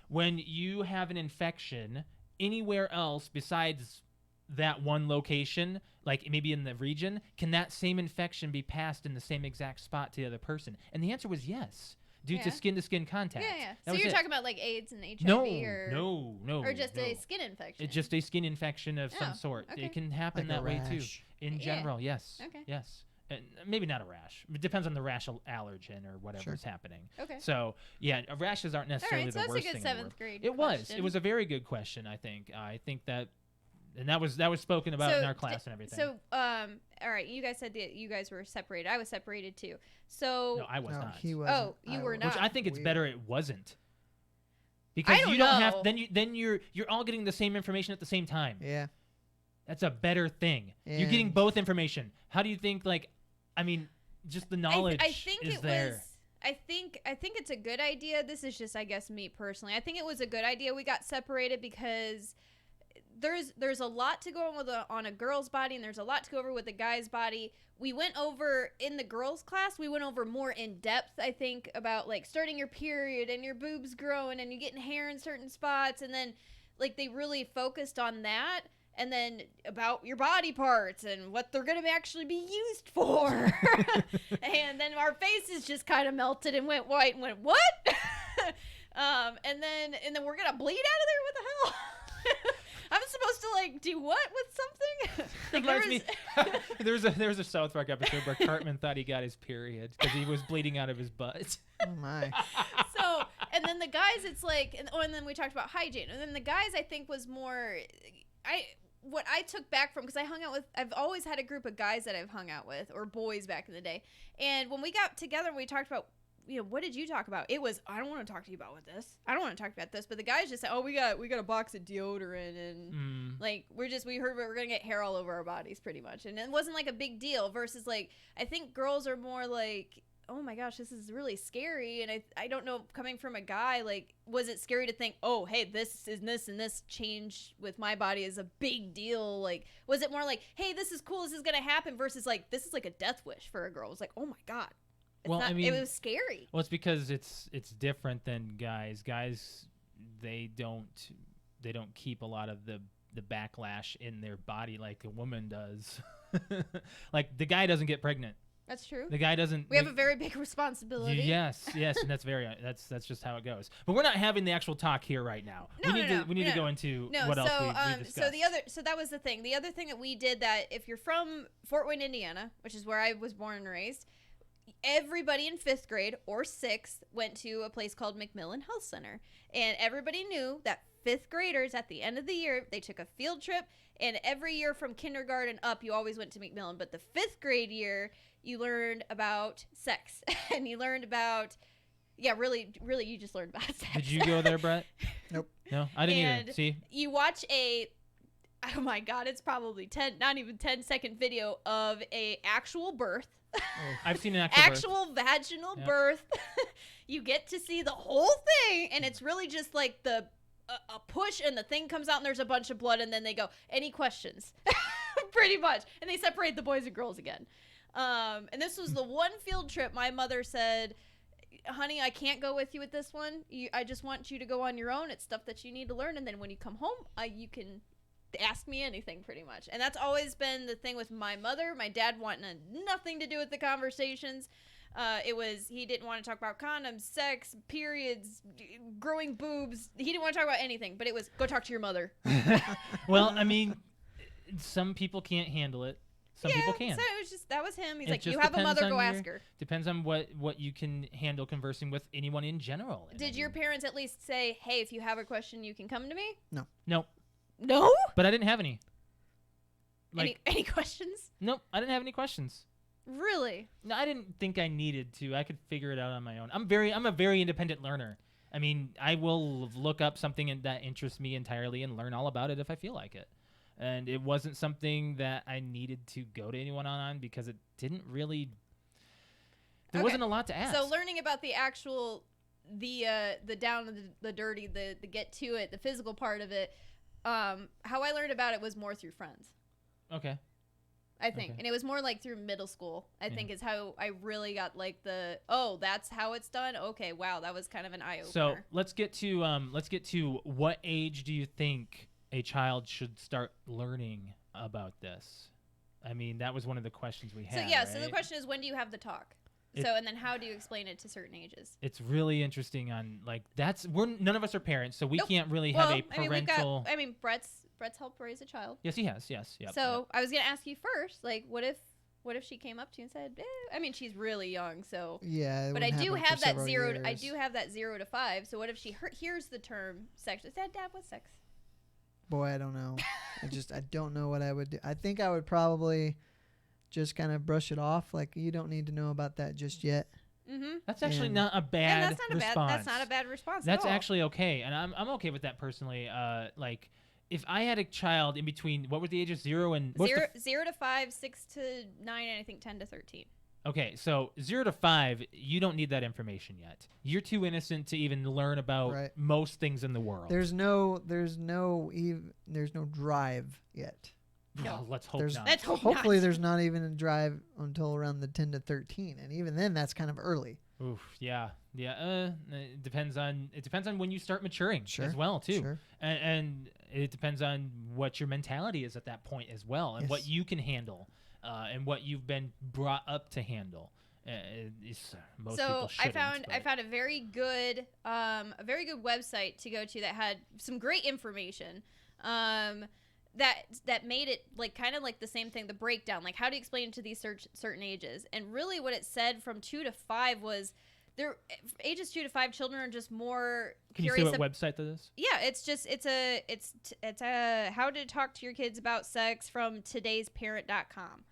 When you have an infection anywhere else besides that one location, like maybe in the region, can that same infection be passed in the same exact spot to the other person? And the answer was yes, due to Yeah. skin-to-skin contact. Yeah. That So was you're it. talking about like AIDS and HIV No, or or just a skin infection. It's just a skin infection of Oh, some sort. okay. It can happen Like a that way too. rash. In Yeah. general, yes. Okay. Yes. And maybe not a rash. It depends on the rash allergen or whatever's happening. Okay. So yeah, rashes aren't All necessarily right. So the that's a worst good thing in the 7th world. grade. It was. question. It was a very good question. I think. I think that, and that was spoken about So in our class and everything. So, all right. You guys said that you guys were separated. I was separated too. So, no, I was No, not. he was. Oh, you were not. Which I think it's We better it wasn't. Because don't you don't know. have then you're all getting the same information at the same time. Yeah. That's a better thing. You're getting And- both information. How do you think just the knowledge I think is it there? was. I think it's a good idea. This is just, I guess, me personally. I think it was a good idea we got separated because there's a lot to go on a girl's body and there's a lot to go over with a guy's body. We went over in the girls' class. We went over more in depth, I think, about like starting your period and your boobs growing and you getting hair in certain spots, and then like they really focused on that. And then about your body parts and what they're going to actually be used for. And then our faces just kind of melted and went white and went, what? And then we're going to bleed out of there? What the hell? I'm supposed to like do what with something? It reminds me. There was a South Park episode where Cartman thought he got his period because he was bleeding out of his butt. Oh my. So, and then the guys, it's like, and then we talked about hygiene, and then the guys, I think, was more, what I took back from, because I've always had a group of guys that I've hung out with, or boys back in the day, and when we got together and we talked about, what did you talk about? It was, I don't want to talk to you about this. I don't want to talk about this. But the guys just said, oh, we got a box of deodorant, and like we heard we're gonna get hair all over our bodies, pretty much, and it wasn't like a big deal. Versus like, I think girls are more like, oh my gosh, this is really scary. And I don't know, coming from a guy, like, was it scary to think, oh, hey, this and this change with my body is a big deal? Like, was it more like, hey, this is cool, this is gonna happen, versus like, this is like a death wish for a girl? It was like, oh my God. It was scary. Well, it's because it's different than guys. Guys, they don't keep a lot of the backlash in their body like a woman does. Like, the guy doesn't get pregnant. That's true. The guy doesn't. We have a very big responsibility. Yes, and that's just how it goes. But we're not having the actual talk here right now. We need to go into what else we discussed. So that was the thing. The other thing that we did, that if you're from Fort Wayne, Indiana, which is where I was born and raised, everybody in 5th grade or 6th went to a place called McMillan Health Center, and everybody knew that 5th graders at the end of the year, they took a field trip, and every year from kindergarten up, you always went to McMillan. But the 5th grade year, you learned about sex, and you learned about, really, you just learned about sex. Did you go there, Brett? Nope. No, I didn't either. See, you watch oh my God, it's probably 10-second video of a actual birth. I've seen an actual vaginal birth. You get to see the whole thing, and it's really just like a push, and the thing comes out, and there's a bunch of blood, and then they go, any questions? Pretty much. And they separate the boys and girls again. And this was the one field trip my mother said, honey, I can't go with you with this one. I just want you to go on your own. It's stuff that you need to learn, and then when you come home, you can ask me anything, pretty much. And that's always been the thing with my mother. My dad wanted nothing to do with the conversations. He didn't want to talk about condoms, sex, periods, growing boobs. He didn't want to talk about anything, but it was, go talk to your mother. Well, I mean, some people can't handle it. Some people can. So it was just, that was him. He's like, you have a mother, go ask her. Depends on what you can handle conversing with anyone in general. Did your parents at least say, hey, if you have a question, you can come to me? No. Nope. No? But I didn't have any. Any questions? Nope, I didn't have any questions. Really? No, I didn't think I needed to. I could figure it out on my own. I'm a very independent learner. I mean, I will look up something that interests me entirely and learn all about it if I feel like it. And it wasn't something that I needed to go to anyone on because it didn't really. There wasn't a lot to ask. So learning about the actual, the down and the dirty, the get to it, the physical part of it. How I learned about it was more through friends. Okay. I think. And it was more like through middle school, I think, is how I really got like that's how it's done. Okay, wow, that was kind of an eye opener. So let's get to what age do you think a child should start learning about this? I mean, that was one of the questions we had. So so the question is, when do you have the talk? And then how do you explain it to certain ages? It's really interesting on none of us are parents, so we can't really have a parental. Brett's helped raise a child. Yes, he has. Yes, yep. So I was gonna ask you first, like, what if she came up to you and said, I mean, she's really young, so yeah. But I do have that 0. I do have that 0 to 5. So what if she hears the term sex? Is that, Dad? What's sex? Boy, I don't know. I don't know what I would do. I think I would probably just kind of brush it off, like, you don't need to know about that just yet. Mm-hmm. That's actually not a bad response. That's not a bad response. That's actually okay, and I'm okay with that personally. Like, if I had a child in between, what were the ages? 0 and 0 to 5, 6 to 9, and I think 10 to 13. Okay, so 0 to 5, you don't need that information yet. You're too innocent to even learn about most things in the world. There's no drive yet. No, let's hope not. Let's hope Hopefully not. There's not even a drive until around the 10 to 13, and even then that's kind of early. Oof, yeah. It depends on when you start maturing as well too, and it depends on what your mentality is at that point as well, and what you can handle, and what you've been brought up to handle. Most people shouldn't, I found a very good website to go to that had some great information. that made it like kind of like the same thing, the breakdown, like how do you explain it to these certain ages? And really what it said from 2 to 5 was ages 2 to 5 children are just more Can you curious. say what website that is? Yeah, it's a how to talk to your kids about sex from todaysparent.com.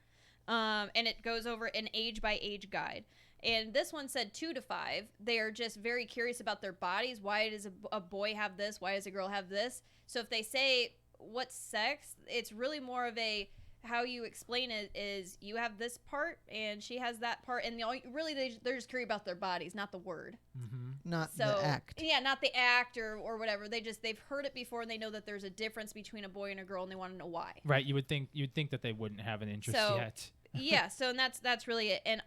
And it goes over an age by age guide. And this one said 2 to 5. They are just very curious about their bodies. Why does a boy have this? Why does a girl have this? So if they say what's sex, it's really more of a how you explain it is you have this part and she has that part, and they're just curious about their bodies, not the word, not the act. Yeah, not the act or whatever. They've heard it before and they know that there's a difference between a boy and a girl and they want to know why. Right. You'd think that they wouldn't have an interest yet. Yeah, so and that's really it. And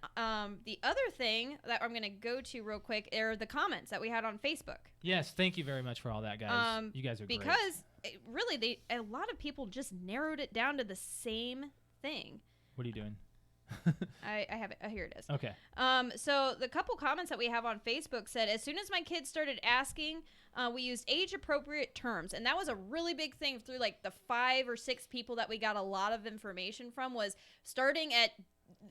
the other thing that I'm gonna go to real quick are the comments that we had on Facebook. Yes, thank you very much for all that, guys. You guys are great. Because really, a lot of people just narrowed it down to the same thing. What are you doing? I have it. Here it is. Okay. So the couple comments that we have on Facebook said, as soon as my kids started asking, we used age-appropriate terms. And that was a really big thing through like the 5 or 6 people that we got a lot of information from, was starting at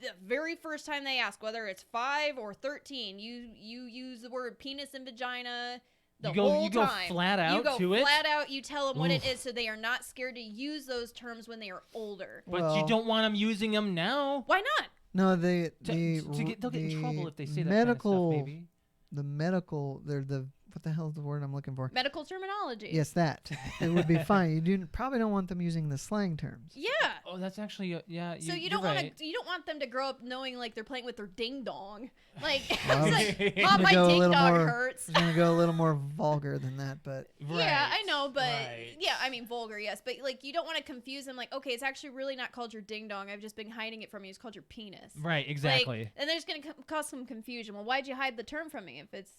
the very first time they ask, whether it's 5 or 13, you use the word penis and vagina. You go flat out to it. Flat out. You tell them what it is, so they are not scared to use those terms when they are older. But you don't want them using them now. Why not? No, they'll get in trouble if they say that kind of stuff, maybe. What the hell is the word I'm looking for? Medical terminology. Yes, that. It would be fine. You probably don't want them using the slang terms. Yeah. Oh, that's actually yeah. So you don't want them to grow up knowing like they're playing with their ding dong. Like, Well, it's like, Mom, my ding dong hurts. I was gonna go a little more vulgar than that, but yeah, I know, but yeah, I mean vulgar, yes, but like you don't want to confuse them. Like, okay, it's actually really not called your ding dong. I've just been hiding it from you. It's called your penis. Right. Exactly. Like, and there's gonna cause some confusion. Well, why'd you hide the term from me if it's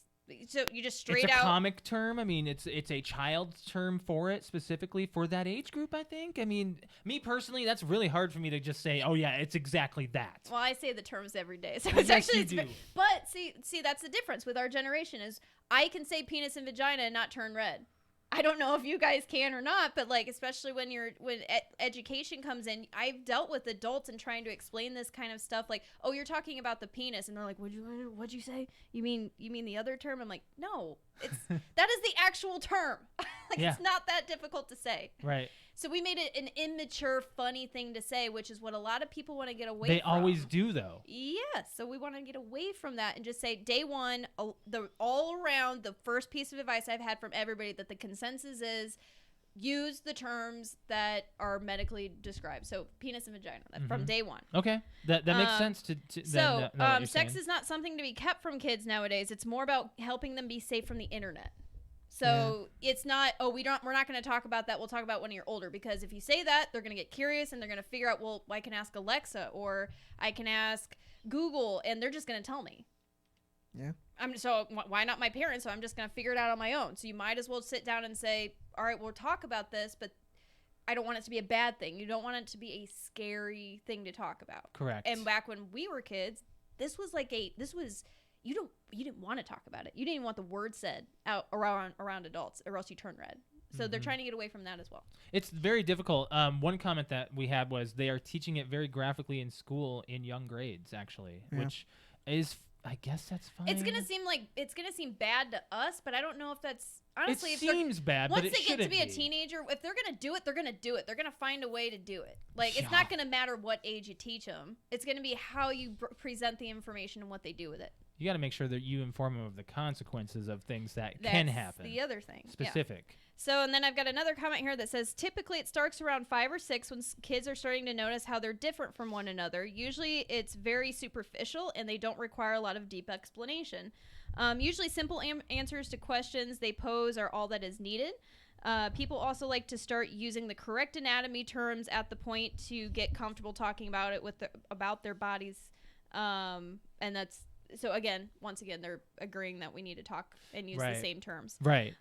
so you just straight it's a out comic term. I mean, it's a child's term for it, specifically for that age group, I think. I mean, me personally, that's really hard for me to just say, oh yeah, it's exactly that. Well, I say the terms every day, so Well, it's yes, actually you do. But see that's the difference with our generation is I can say penis and vagina and not turn red. I don't know if you guys can or not, but like especially when education comes in, I've dealt with adults and trying to explain this kind of stuff. Like, oh, you're talking about the penis, and they're like, what'd you say? You mean the other term? I'm like, no, it's that is the actual term. It's not that difficult to say. Right. So we made it an immature, funny thing to say, which is what a lot of people want to get away from. They always do, though. Yes. So we want to get away from that and just say day one, all around, the first piece of advice I've had from everybody that the consensus is use the terms that are medically described. So penis and vagina from day one. Okay. That makes sense to So sex sex is not something to be kept from kids nowadays. It's more about helping them be safe from the internet. So it's not, we're not going to talk about that. We'll talk about when you're older, because if you say that, they're going to get curious and they're going to figure out, well, I can ask Alexa or I can ask Google, and they're just going to tell me. Yeah. So why not my parents? So I'm just going to figure it out on my own. So you might as well sit down and say, all right, we'll talk about this, but I don't want it to be a bad thing. You don't want it to be a scary thing to talk about. Correct. And back when we were kids, you didn't want to talk about it. You didn't even want the word said out around adults, or else you turn red. So they're trying to get away from that as well. It's very difficult. One comment that we had was they are teaching it very graphically in school in young grades, actually, which is, I guess that's fine. It's gonna seem bad to us, but I don't know if that's honestly. It seems bad, but it shouldn't be. Once they get to be a teenager, if they're gonna do it, they're gonna do it. They're gonna find a way to do it. Like it's not gonna matter what age you teach them. It's gonna be how you present the information and what they do with it. You got to make sure that you inform them of the consequences of things that can happen. The other thing. Specific. Yeah. So, and then I've got another comment here that says, typically it starts around 5 or 6 when kids are starting to notice how they're different from one another. Usually it's very superficial and they don't require a lot of deep explanation. Usually simple answers to questions they pose are all that is needed. People also like to start using the correct anatomy terms at the point to get comfortable talking about it about their bodies. And that's, so once again, they're agreeing that we need to talk and use the same terms. Right.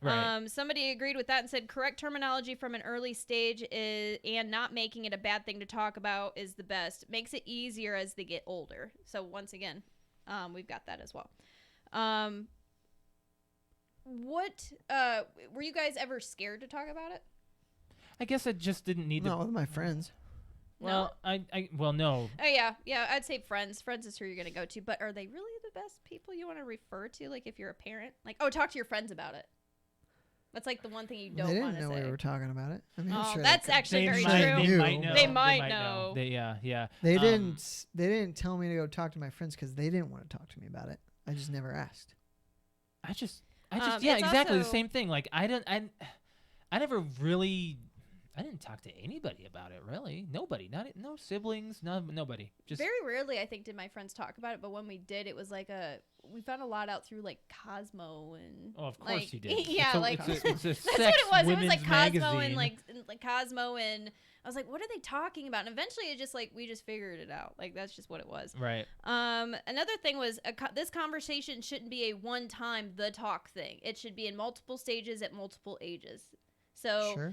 Somebody agreed with that and said correct terminology from an early stage and not making it a bad thing to talk about is the best. Makes it easier as they get older. So once again, we've got that as well. What were you guys ever scared to talk about it? I guess I just didn't need Not to. with my friends. Well, no. Oh yeah. I'd say friends. Friends is who you're gonna go to. But are they really the best people you want to refer to? Like if you're a parent, like talk to your friends about it. That's like the one thing you They don't didn't want to know say. we were talking about it. I mean, I'm Oh, sure that's they could- actually very might true. knew. They might know. They might know. Yeah. They Um, didn't tell me to go talk to my friends because they didn't want to talk to me about it. I just never asked. I just It's yeah, exactly the also- same thing. Like I never really. I didn't talk to anybody about it, really. Nobody. No siblings. Nobody. Just Very rarely, I think, did my friends talk about it. But when we did, it was like we found a lot out through like Cosmo and. oh, of course like, you did. Yeah, it's a, like it's a that's sex what it was. It was women's like Cosmo magazine. and like Cosmo and I was like, what are they talking about? And eventually, it just like we just figured it out. Like that's just what it was. Right. Another thing was this conversation shouldn't be a one-time the talk thing. It should be in multiple stages at multiple ages. So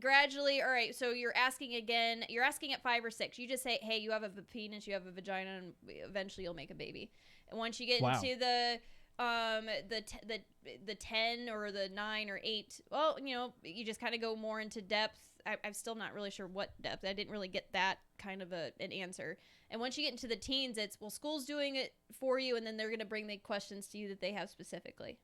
gradually, all right, so you're asking again, you're asking at 5 or 6. You just say, hey, you have a penis, you have a vagina, and eventually you'll make a baby. And once you get into the 10 or the 9 or 8, well, you just kind of go more into depth. I'm still not really sure what depth. I didn't really get that kind of an answer. And once you get into the teens, it's, well, school's doing it for you, and then they're going to bring the questions to you that they have specifically.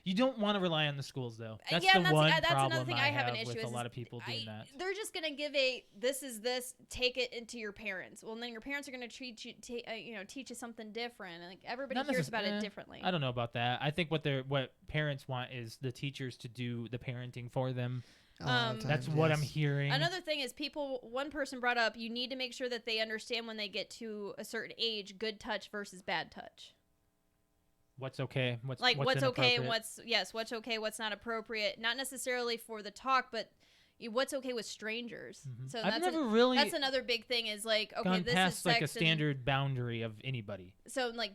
You don't want to rely on the schools, though. That's Yeah, the that's one another problem thing I I have an have issue with is a lot of people doing that. They're just gonna give this, take it into your parents. Well, and then your parents are gonna teach you something different, and like everybody Not hears necess- about eh, it differently. I don't know about that. I think what parents want is the teachers to do the parenting for them. That's what I'm hearing. Another thing is one person brought up, you need to make sure that they understand when they get to a certain age, good touch versus bad touch. What's okay? What's okay and inappropriate? what's okay, what's not appropriate. Not necessarily for the talk, but what's okay with strangers. Mhm. So I've never really that's another big thing is like, okay, gone this past is sex like a and- standard boundary of anybody. So like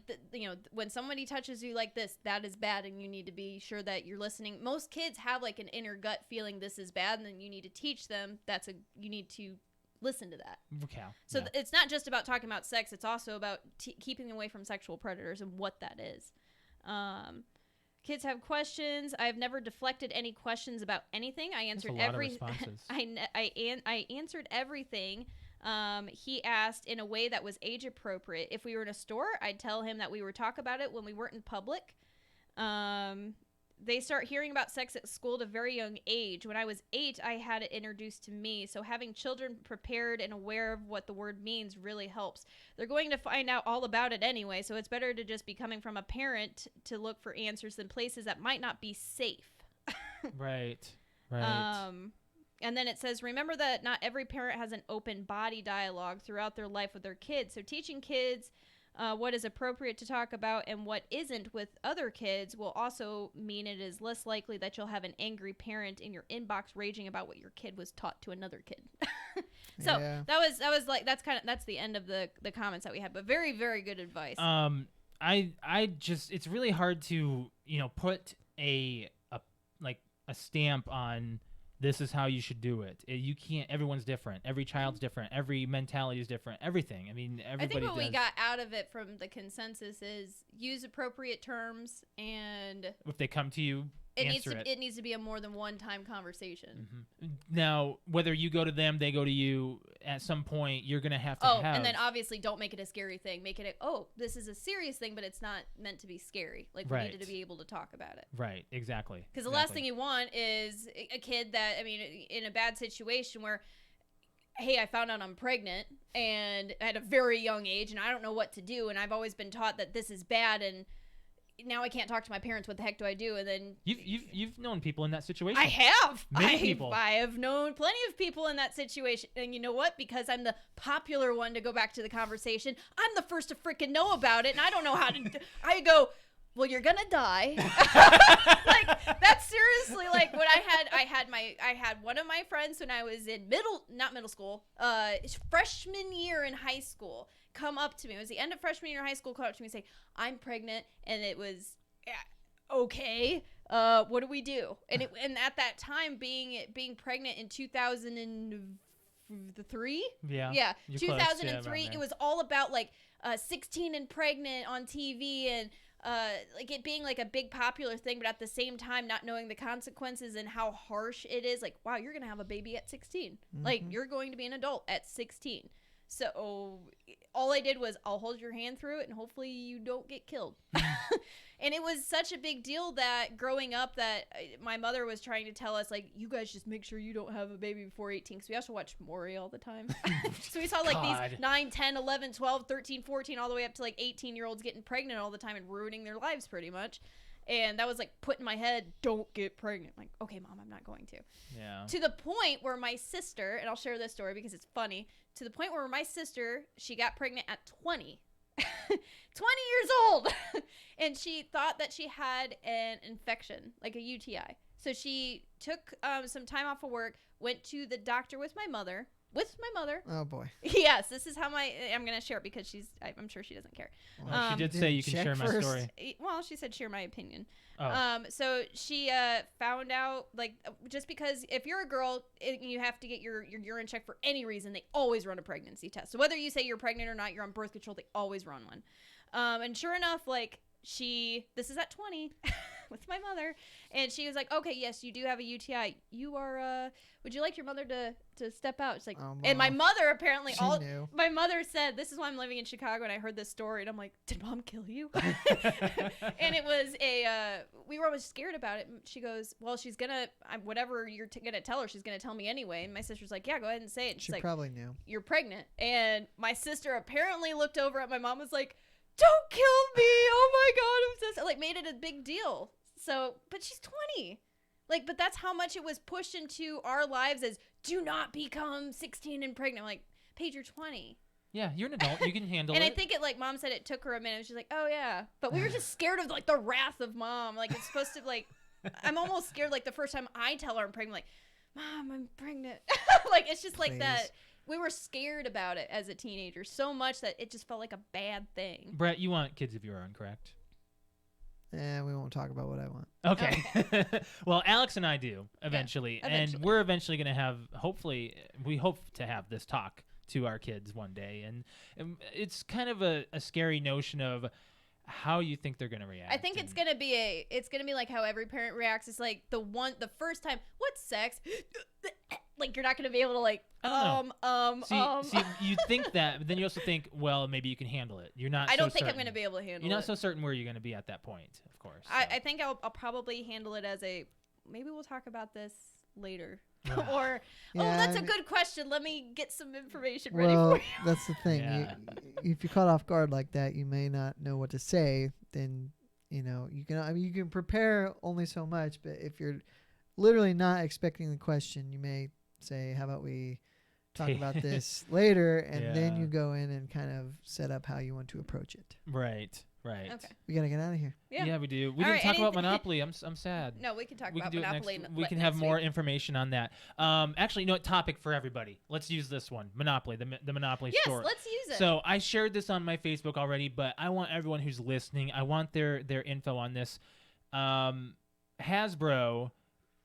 when somebody touches you like this, that is bad, and you need to be sure that you're listening. Most kids have like an inner gut feeling this is bad, and then you need to teach them you need to listen to that. Okay. So yeah. it's not just about talking about sex, it's also about keeping them away from sexual predators and what that is. Kids have questions. I've never deflected any questions about anything. I answered That's a lot of responses. I answered everything he asked in a way that was age appropriate. If we were in a store, I'd tell him that we were talk about it when we weren't in public. They start hearing about sex at school at a very young age. When I was 8, I had it introduced to me. So having children prepared and aware of what the word means really helps. They're going to find out all about it anyway, so it's better to just be coming from a parent to look for answers than places that might not be safe. Right. And then it says, remember that not every parent has an open body dialogue throughout their life with their kids. So teaching kids what is appropriate to talk about and what isn't with other kids will also mean it is less likely that you'll have an angry parent in your inbox raging about what your kid was taught to another kid. So Yeah. that was like that's the end of the comments that we had, but very, very good advice. I just it's really hard to put a stamp on this is how you should do it. You can't. Everyone's different. Every child's different. Every mentality is different. Everything. I mean, everybody. I think what does. we got out of it from the consensus is use appropriate terms, and If they come to you, answer it. It needs to be a more than one time conversation. Mm-hmm. Now, whether you go to them, they go to you. At some point, you're gonna have to. And then obviously don't make it a scary thing. Make it this is a serious thing, but it's not meant to be scary. Like we needed to be able to talk about it. Right. Exactly. Because the last thing you want is a kid that in a bad situation where, hey, I found out I'm pregnant and at a very young age and I don't know what to do, and I've always been taught that this is bad, and now I can't talk to my parents. What the heck do I do? And then you've known people in that situation. I have. Many people. I have known plenty of people in that situation. And you know what? Because I'm the popular one to go back to the conversation, I'm the first to freaking know about it, and I don't know how to I go, well, you're gonna die. Like that's seriously like what I had one of my friends when I was in freshman year in high school come up to me. It was the end of freshman year in high school. Come up to me and say, I'm pregnant, and it was okay. What do we do? And at that time, being pregnant in 2003. Yeah. You're 2003. close. Yeah, it was all about like 16 and pregnant on TV, and like it being like a big popular thing, but at the same time not knowing the consequences and how harsh it is. Like, wow, you're gonna have a baby at 16. Like, you're going to be an adult at 16. So all I did was, I'll hold your hand through it and hopefully you don't get killed. And it was such a big deal that growing up that my mother was trying to tell us, like, you guys just make sure you don't have a baby before 18. Because we also watched Maury all the time. So we saw like these 9, 10, 11, 12, 13, 14, all the way up to like 18-year-olds getting pregnant all the time and ruining their lives pretty much. And that was like put in my head, don't get pregnant. I'm like, okay, Mom, I'm not going to. Yeah. To the point where my sister, and I'll share this story because it's funny, to the point where my sister, she got pregnant at 20. 20 years old. And she thought that she had an infection, like a UTI. So she took some time off of work, went to the doctor with my mother. Oh boy. Yes, this is how I'm going to share it because I'm sure she doesn't care. Well, she did say you can share my story. Well, she said share my opinion. Oh. So she found out, like, just because if you're a girl, you have to get your urine checked for any reason, they always run a pregnancy test. So whether you say you're pregnant or not, you're on birth control, they always run one. And sure enough, like, this is at 20 with my mother, and she was like, okay, yes, you do have a UTI. You are, would you like your mother to step out? It's like, and my mother apparently, knew. My mother said, this is why I'm living in Chicago, and I heard this story, and I'm like, did Mom kill you? And it was we were always scared about it. She goes, well, she's gonna, whatever you're gonna tell her, she's gonna tell me anyway. And my sister's like, yeah, go ahead and say it. And she's like, probably knew. You're pregnant. And my sister apparently looked over at my mom, was like, don't kill me. Oh my God. I'm so, like, made it a big deal. So, but she's 20. Like, but that's how much it was pushed into our lives as, do not become 16 and pregnant. I'm like, Paige, you're 20. Yeah, you're an adult. You can handle and it. I think it, like, Mom said it took her a minute. She's like, oh yeah. But we were just scared of, like, the wrath of Mom. Like, it's supposed to, like, I'm almost scared, like, the first time I tell her I'm pregnant, like, Mom, I'm pregnant. Like, it's just like that. We were scared about it as a teenager so much that it just felt like a bad thing. Brett, you want kids of your own, correct? We won't talk about what I want. Okay. Well, Alex and I do eventually. Yeah, eventually. And we're eventually going to have, hopefully, we hope to have this talk to our kids one day. And it's kind of a scary notion of how you think they're going to react. I think it's going to be like how every parent reacts. It's like the first time, what's sex? Like, you're not going to be able to, like, See, you think that, but then you also think, well, maybe you can handle it. You're not. I don't think certain. I'm going to be able to handle it. You're not so certain where you're going to be at that point, of course. So. I think I'll probably handle it as maybe we'll talk about this later. Or, that's a good question. Let me get some information ready for you. That's the thing. Yeah. If you're caught off guard like that, you may not know what to say. Then, you can prepare only so much. But if you're literally not expecting the question, you may say, how about we talk about this later, and then you go in and kind of set up how you want to approach it. Right. Okay. We got to get out of here. Yeah, we do. We All didn't right, talk about Monopoly. I'm sad. No, we can talk We about can do Monopoly. it next. We can have more information on that. Actually, you know what? Topic for everybody. Let's use this one. Monopoly, the Monopoly store. Yes, let's use it. So I shared this on my Facebook already, but I want everyone who's listening, I want their info on this. Hasbro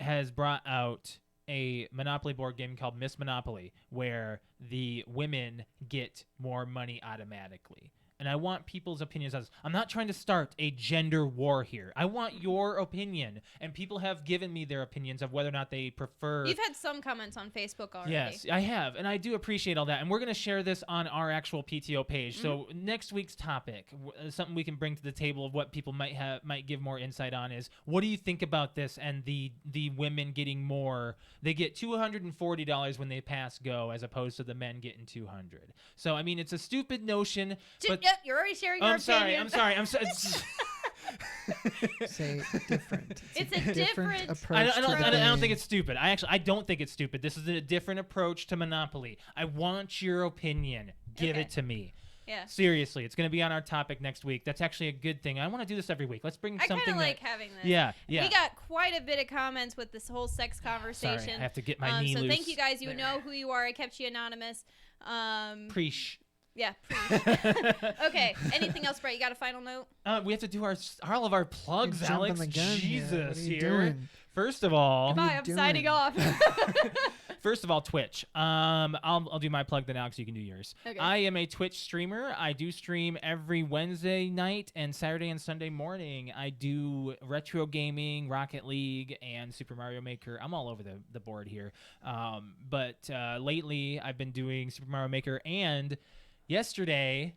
has brought out a Monopoly board game called Miss Monopoly, where the women get more money automatically. And I want people's opinions on this. I'm not trying to start a gender war here. I want your opinion. And people have given me their opinions of whether or not they prefer... You've had some comments on Facebook already. Yes, I have. And I do appreciate all that. And we're going to share this on our actual PTO page. So next week's topic, something we can bring to the table of what people might give more insight on is, what do you think about this and the women getting more? They get $240 when they pass go, as opposed to the men getting $200. So, I mean, it's a stupid notion, but... Yep, you're already sharing your opinion. I'm sorry. Say different. It's a different approach. I don't think it's stupid. I don't think it's stupid. This is a different approach to Monopoly. I want your opinion. Give it to me. Yeah. Seriously, it's going to be on our topic next week. That's actually a good thing. I want to do this every week. Let's bring something. I kind of like having this. Yeah. We got quite a bit of comments with this whole sex conversation. Sorry, I have to get my knee loose. So thank you guys. You know who you are. I kept you anonymous. Preach. Yeah. Okay. Anything else, Brett? You got a final note? We have to do all of our plugs, You're jumping Alex. the gun here. Jesus, What are you here. doing? First of all, Goodbye. I'm signing off. First of all, Twitch. I'll do my plug then, Alex. You can do yours. Okay. I am a Twitch streamer. I do stream every Wednesday night and Saturday and Sunday morning. I do retro gaming, Rocket League, and Super Mario Maker. I'm all over the board here. But lately, I've been doing Super Mario Maker, and yesterday,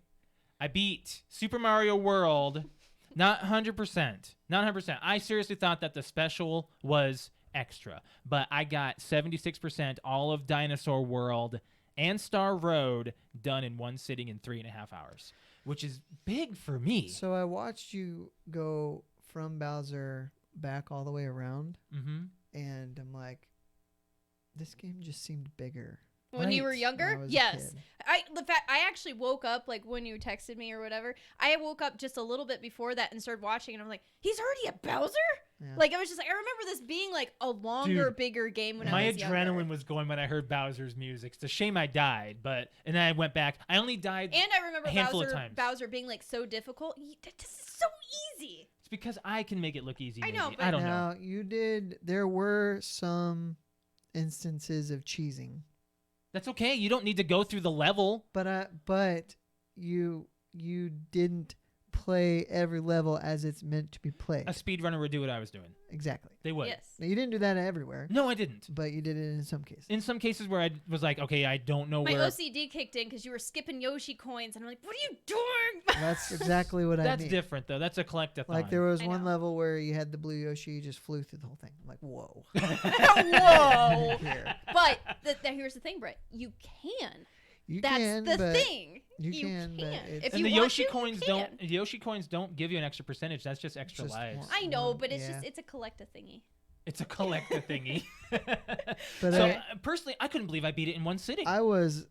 I beat Super Mario World. Not 100%. Not 100%. I seriously thought that the special was extra, but I got 76% all of Dinosaur World and Star Road done in one sitting in 3.5 hours, which is big for me. So I watched you go from Bowser back all the way around, Mm-hmm. and I'm like, this game just seemed bigger. When you were when I younger? was a Yes. kid. I actually woke up, like, when you texted me or whatever. I woke up just a little bit before that and started watching, and I'm like, he's already a Bowser? Yeah. Like, I was just like, I remember this being, like, a longer, Dude, bigger game when My I was adrenaline younger. was going when I heard Bowser's music. It's a shame I died, and then I went back. I only died. And I remember a handful of times. Bowser being, like, so difficult. This is so easy. It's because I can make it look easy. I know, maybe. but- I don't know. Now, there were some instances of cheesing, That's okay. You don't need to go through the level. but you didn't play every level as it's meant to be played. A speedrunner would do what I was doing. Exactly. They would. Yes. Now, you didn't do that everywhere, No, I didn't. but you did it in some cases. In some cases where I was like, okay, I don't know My where. OCD kicked in because you were skipping Yoshi coins, and I'm like, what are you doing? That's exactly what I That's mean. different though. That's a collectathon. Like there was I one know. level where you had the blue Yoshi, you just flew through the whole thing. I'm like, whoa. Whoa. Here. But here's the thing, Brett. You can. You That's can, the but thing. you can, but it's- If and you the want Yoshi to, coins you don't. can. The Yoshi coins don't give you an extra percentage. That's just extra Just lives. one. I know, but it's Yeah. just it's a collector thingy. It's a collector thingy. But so I- personally, I couldn't believe I beat it in one sitting. I was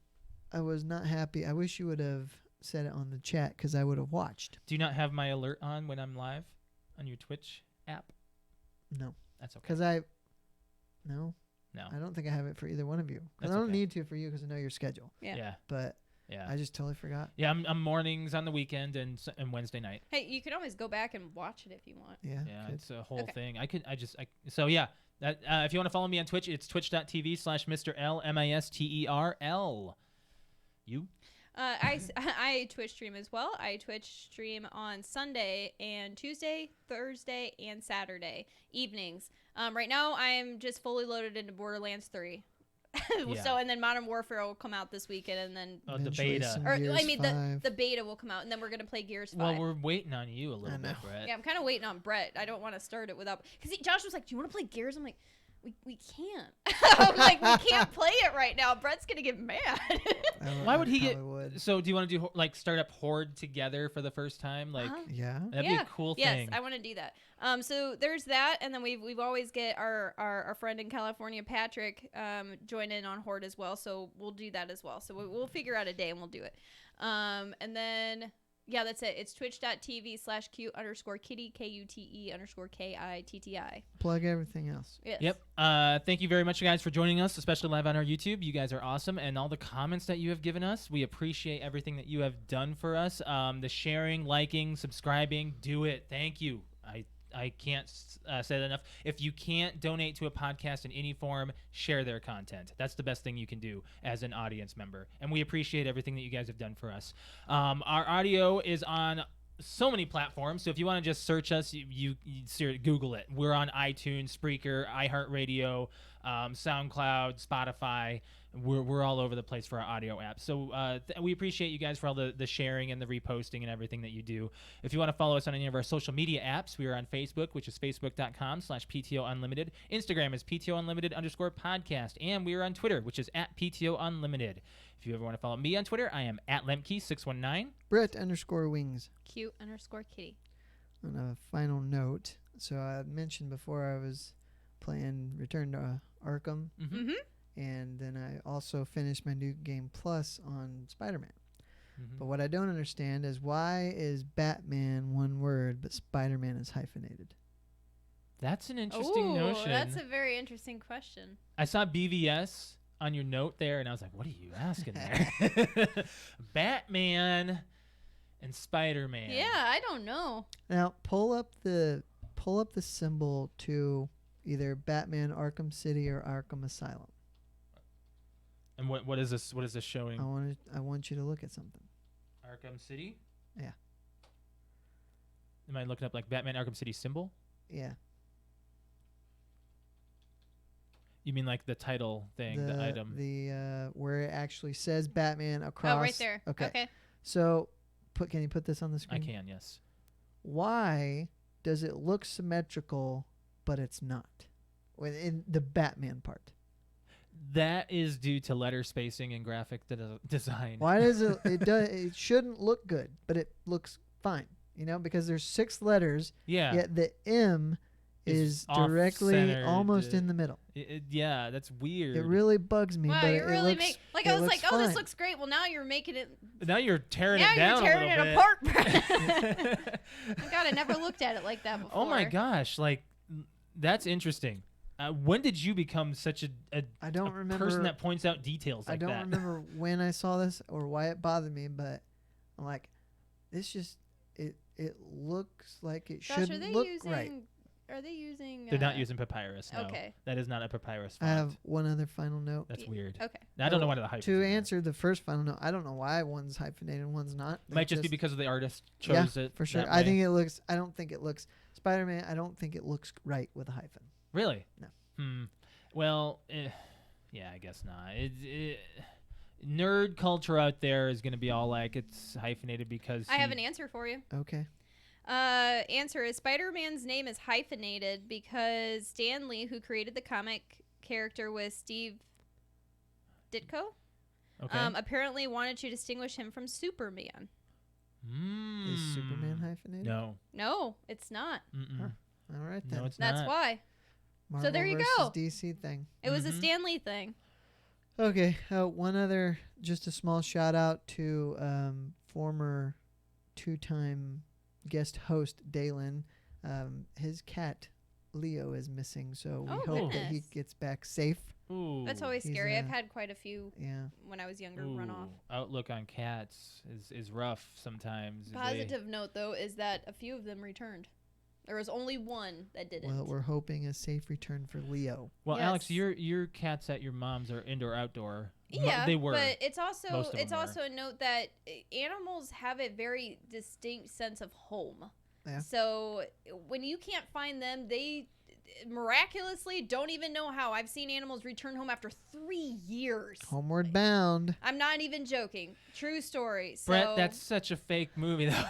not happy. I wish you would have said it on the chat because I would have watched. Do you not have my alert on when I'm live on your Twitch app? No, That's okay. because no, No. I don't think I have it for either one of you. 'Cause That's I don't okay. need to for you because I know your schedule. Yeah. Yeah. But Yeah. I just totally forgot. Yeah. I'm mornings on the weekend and Wednesday night. Hey, you can always go back and watch it if you want. Yeah. Yeah, good. it's a whole Okay. thing. So yeah, that if you want to follow me on Twitch, it's twitch.tv/Mr. L MISTERL. You? I Twitch stream as well. I Twitch stream on Sunday and Tuesday, Thursday, and Saturday evenings. Right now, I'm just fully loaded into Borderlands 3. Yeah. So, and then Modern Warfare will come out this weekend, and then The Eventually beta. some or I Gears mean 5. the beta will come out, and then we're gonna play Gears 5. Well, we're waiting on you a little I bit, know. Brett. Yeah, I'm kind of waiting on Brett. I don't want to start it without because Josh was like, "Do you want to play Gears?" I'm like, "We can't." I'm like, "We can't play it right now." Brett's gonna get mad. Why would he get? probably would. So do you want to do like start up Horde together for the first time? Like Uh-huh. Yeah. that'd be a cool yes, thing. I want to do that. So there's that, and then we've always get our friend in California, Patrick, join in on Horde as well. So we'll do that as well. So we'll figure out a day and we'll do it. And then yeah, that's it. It's twitch.tv/Q_kitty KUTE_KITTI. Plug everything else. Yes. Yep. Thank you very much, guys, for joining us, especially live on our YouTube. You guys are awesome, and all the comments that you have given us, we appreciate everything that you have done for us. The sharing, liking, subscribing, do it. Thank you. I can't say that enough. If you can't donate to a podcast in any form, share their content. That's the best thing you can do as an audience member. And we appreciate everything that you guys have done for us. Our audio is on so many platforms. So if you want to just search us, you Google it. We're on iTunes, Spreaker, iHeartRadio, SoundCloud, Spotify. We're all over the place for our audio app. So we appreciate you guys for all the sharing and the reposting and everything that you do. If you want to follow us on any of our social media apps, we are on Facebook, which is facebook.com/PTOUnlimited. Instagram is PTOUnlimited_podcast. And we are on Twitter, which is @PTOUnlimited. If you ever want to follow me on Twitter, I am @Lemke619. Brett_wings. Q_kitty. On a final note, so I mentioned before I was playing Return to Arkham, Mm-hmm. and then I also finished my new game plus on Spider-Man. Mm-hmm. But what I don't understand is why is Batman one word but Spider-Man is hyphenated? That's an interesting Ooh, notion. that's a very interesting question. I saw BVS on your note there, and I was like, what are you asking there? Batman and Spider-Man. Yeah, I don't know. Now pull up the symbol to either Batman Arkham City or Arkham Asylum. And what is this? What is this showing? I want you to look at something. Arkham City. Yeah. Am I looking up like Batman Arkham City symbol? Yeah. You mean like the title thing, the item? The where it actually says Batman across. Oh, right there. Okay. So, can you put this on the screen? I can, yes. Why does it look symmetrical, but it's not? In the Batman part. That is due to letter spacing and graphic design. Why does it? It shouldn't look good, but it looks fine. You know, because there's 6 letters. Yeah. Yet the M is directly off-centered, almost in the middle. Yeah, that's weird. It really bugs me. Wow, but you're it really looks, I was looks like, oh, this fine. looks great. Well, now you're making it. Now you're tearing Now it down you're tearing a it little apart. bit. Oh God, I never looked at it like that before. Oh my gosh, like that's interesting. When did you become such a I don't remember person that points out details like I don't that? remember when I saw this or why it bothered me, but I'm like, this just it looks like it Josh, shouldn't look right. Are they using? They're not using papyrus. No. Okay. That is not a papyrus I font. have one other final note. That's weird. Okay. I don't know why the hype. To answer the first final note, I don't know why one's hyphenated and one's not. It might just be because of the artist chose it. For sure. that I way. think it looks. I don't think it looks Spider-Man. I don't think it looks right with a hyphen. Really? No. Well, yeah, I guess not. Nerd culture out there is going to be all like it's hyphenated because I have an answer for you. Okay. Answer is Spider-Man's name is hyphenated because Stan Lee, who created the comic character, was Steve Ditko. Okay. Apparently wanted to distinguish him from Superman. Is Superman hyphenated? No, it's not. Mm-mm. All right then. No, it's That's not. why. Marvel there you versus go. DC thing. It was a Mhm. Stan Lee thing. Okay. One other, just a small shout out to former 2-time guest host Dalen. His cat Leo is missing, so we Oh, hope that he goodness. gets back safe. Ooh. That's always He's, scary. I've had quite a few Yeah. when I was younger run off. Outlook on cats is rough sometimes. Positive note, though, is that a few of them returned. There was only one that didn't. Well, we're hoping a safe return for Leo. Well, Alex, Yes. your cats at your mom's are indoor outdoor. Yeah, They were. but it's also Most of them were. a note that animals have a very distinct sense of home. Yeah. So when you can't find them, they miraculously don't even know how. I've seen animals return home after 3 years. Homeward bound. I'm not even joking. True story. So, Brett, that's such a fake movie though.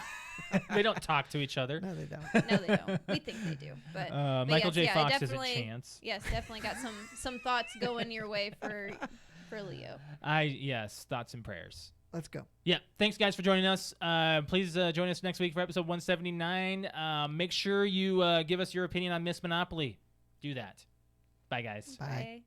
They don't talk to each other. No, they don't. no, they don't. We think they do, but Michael yes, J. yeah, Fox has a definitely- chance. yes, definitely got some thoughts going your way for Leo. Yes, thoughts and prayers. Let's go. Yeah, thanks guys for joining us. Please join us next week for episode 179. Make sure you give us your opinion on Miss Monopoly. Do that. Bye guys. Bye.